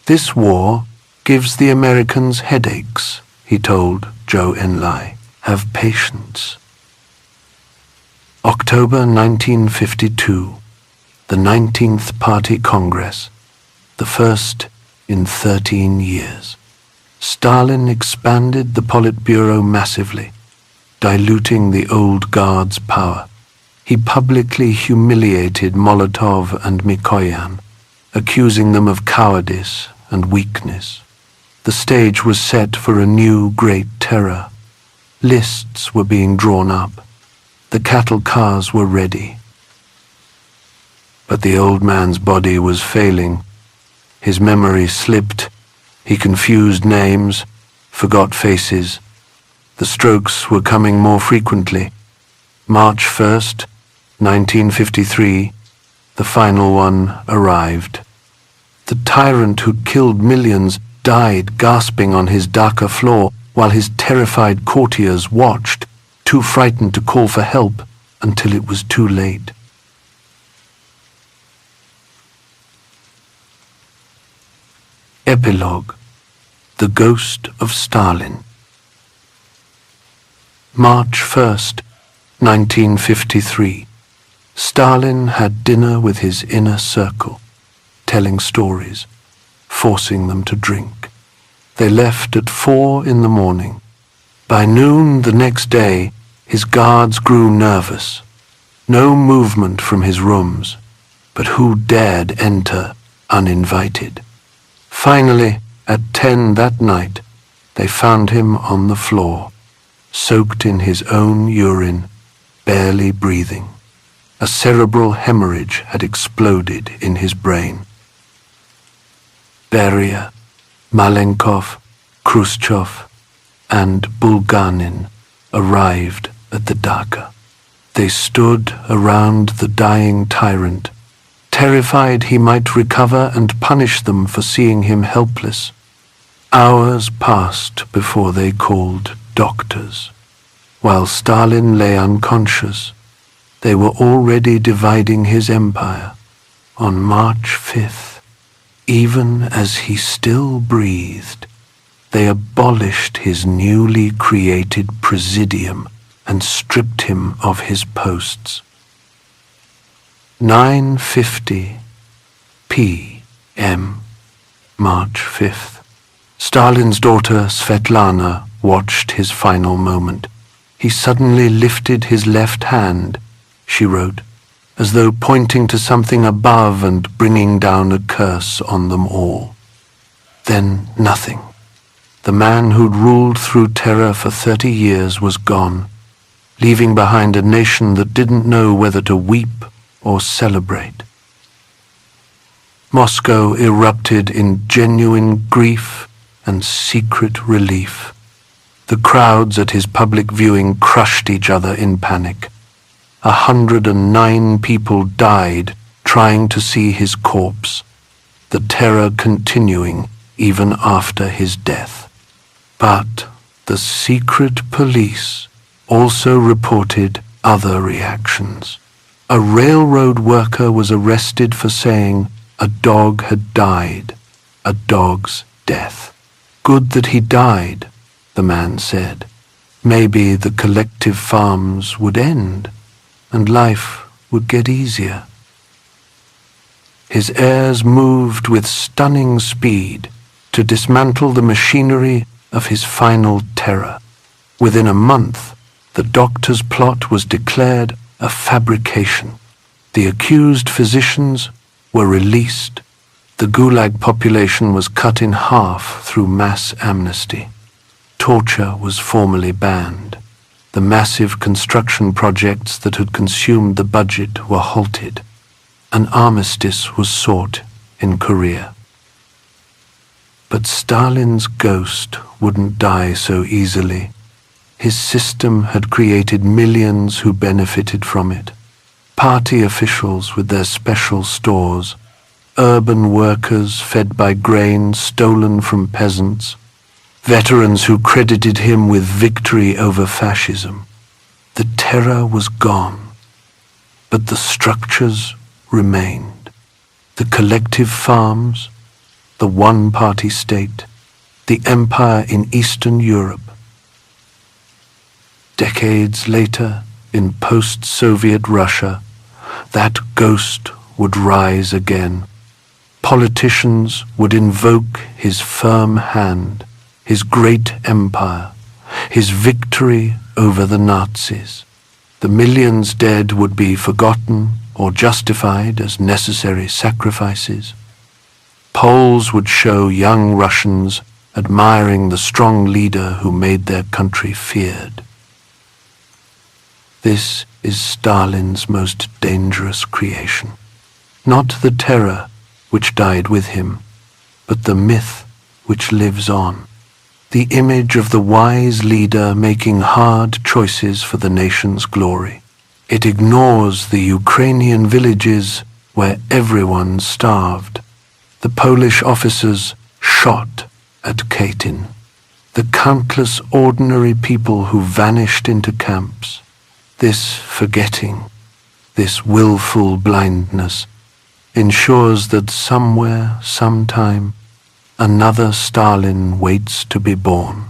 This war gives the Americans headaches, he told Zhou Enlai. Have patience. October 1952, the 19th Party Congress, the first in 13 years. Stalin expanded the Politburo massively, diluting the old guard's power. He publicly humiliated Molotov and Mikoyan, accusing them of cowardice and weakness. The stage was set for a new great terror. Lists were being drawn up. The cattle cars were ready. But the old man's body was failing. His memory slipped. He confused names, forgot faces. The strokes were coming more frequently. March 1st, 1953, the final one arrived. The tyrant who'd killed millions died gasping on his Dhaka floor while his terrified courtiers watched, too frightened to call for help until it was too late. Epilogue: The Ghost of Stalin. March 1st, 1953. Stalin had dinner with his inner circle, telling stories, forcing them to drink. They left at 4 in the morning. By noon the next day, his guards grew nervous. No movement from his rooms, but who dared enter uninvited? Finally, at 10 that night, they found him on the floor, soaked in his own urine, barely breathing. A cerebral hemorrhage had exploded in his brain. Beria, Malenkov, Khrushchev, and Bulganin arrived at the Dhaka. They stood around the dying tyrant, terrified he might recover and punish them for seeing him helpless. Hours passed before they called doctors. While Stalin lay unconscious, they were already dividing his empire. On March 5th, even as he still breathed, they abolished his newly created presidium and stripped him of his posts. 9:50 p.m. March 5th. Stalin's daughter Svetlana watched his final moment. He suddenly lifted his left hand, she wrote, as though pointing to something above and bringing down a curse on them all. Then nothing. The man who'd ruled through terror for 30 years was gone, leaving behind a nation that didn't know whether to weep or celebrate. Moscow erupted in genuine grief and secret relief. The crowds at his public viewing crushed each other in panic. 109 people died trying to see his corpse, the terror continuing even after his death. But the secret police also reported other reactions. A railroad worker was arrested for saying a dog had died, a dog's death. Good that he died, the man said. Maybe the collective farms would end and life would get easier. His heirs moved with stunning speed to dismantle the machinery of his final terror. Within a month, the doctor's plot was declared a fabrication. The accused physicians were released. The Gulag population was cut in half through mass amnesty. Torture was formally banned. The massive construction projects that had consumed the budget were halted. An armistice was sought in Korea. But Stalin's ghost wouldn't die so easily. His system had created millions who benefited from it. Party officials with their special stores, urban workers fed by grain stolen from peasants, veterans who credited him with victory over fascism. The terror was gone, but the structures remained. The collective farms, the one-party state, the empire in Eastern Europe. Decades later, in post-Soviet Russia, that ghost would rise again. Politicians would invoke his firm hand, his great empire, his victory over the Nazis. The millions dead would be forgotten or justified as necessary sacrifices. Polls would show young Russians admiring the strong leader who made their country feared. This is Stalin's most dangerous creation. Not the terror which died with him, but the myth which lives on. The image of the wise leader making hard choices for the nation's glory. It ignores the Ukrainian villages where everyone starved, the Polish officers shot at Katyn, the countless ordinary people who vanished into camps. This forgetting, this willful blindness, ensures that somewhere, sometime, another Stalin waits to be born.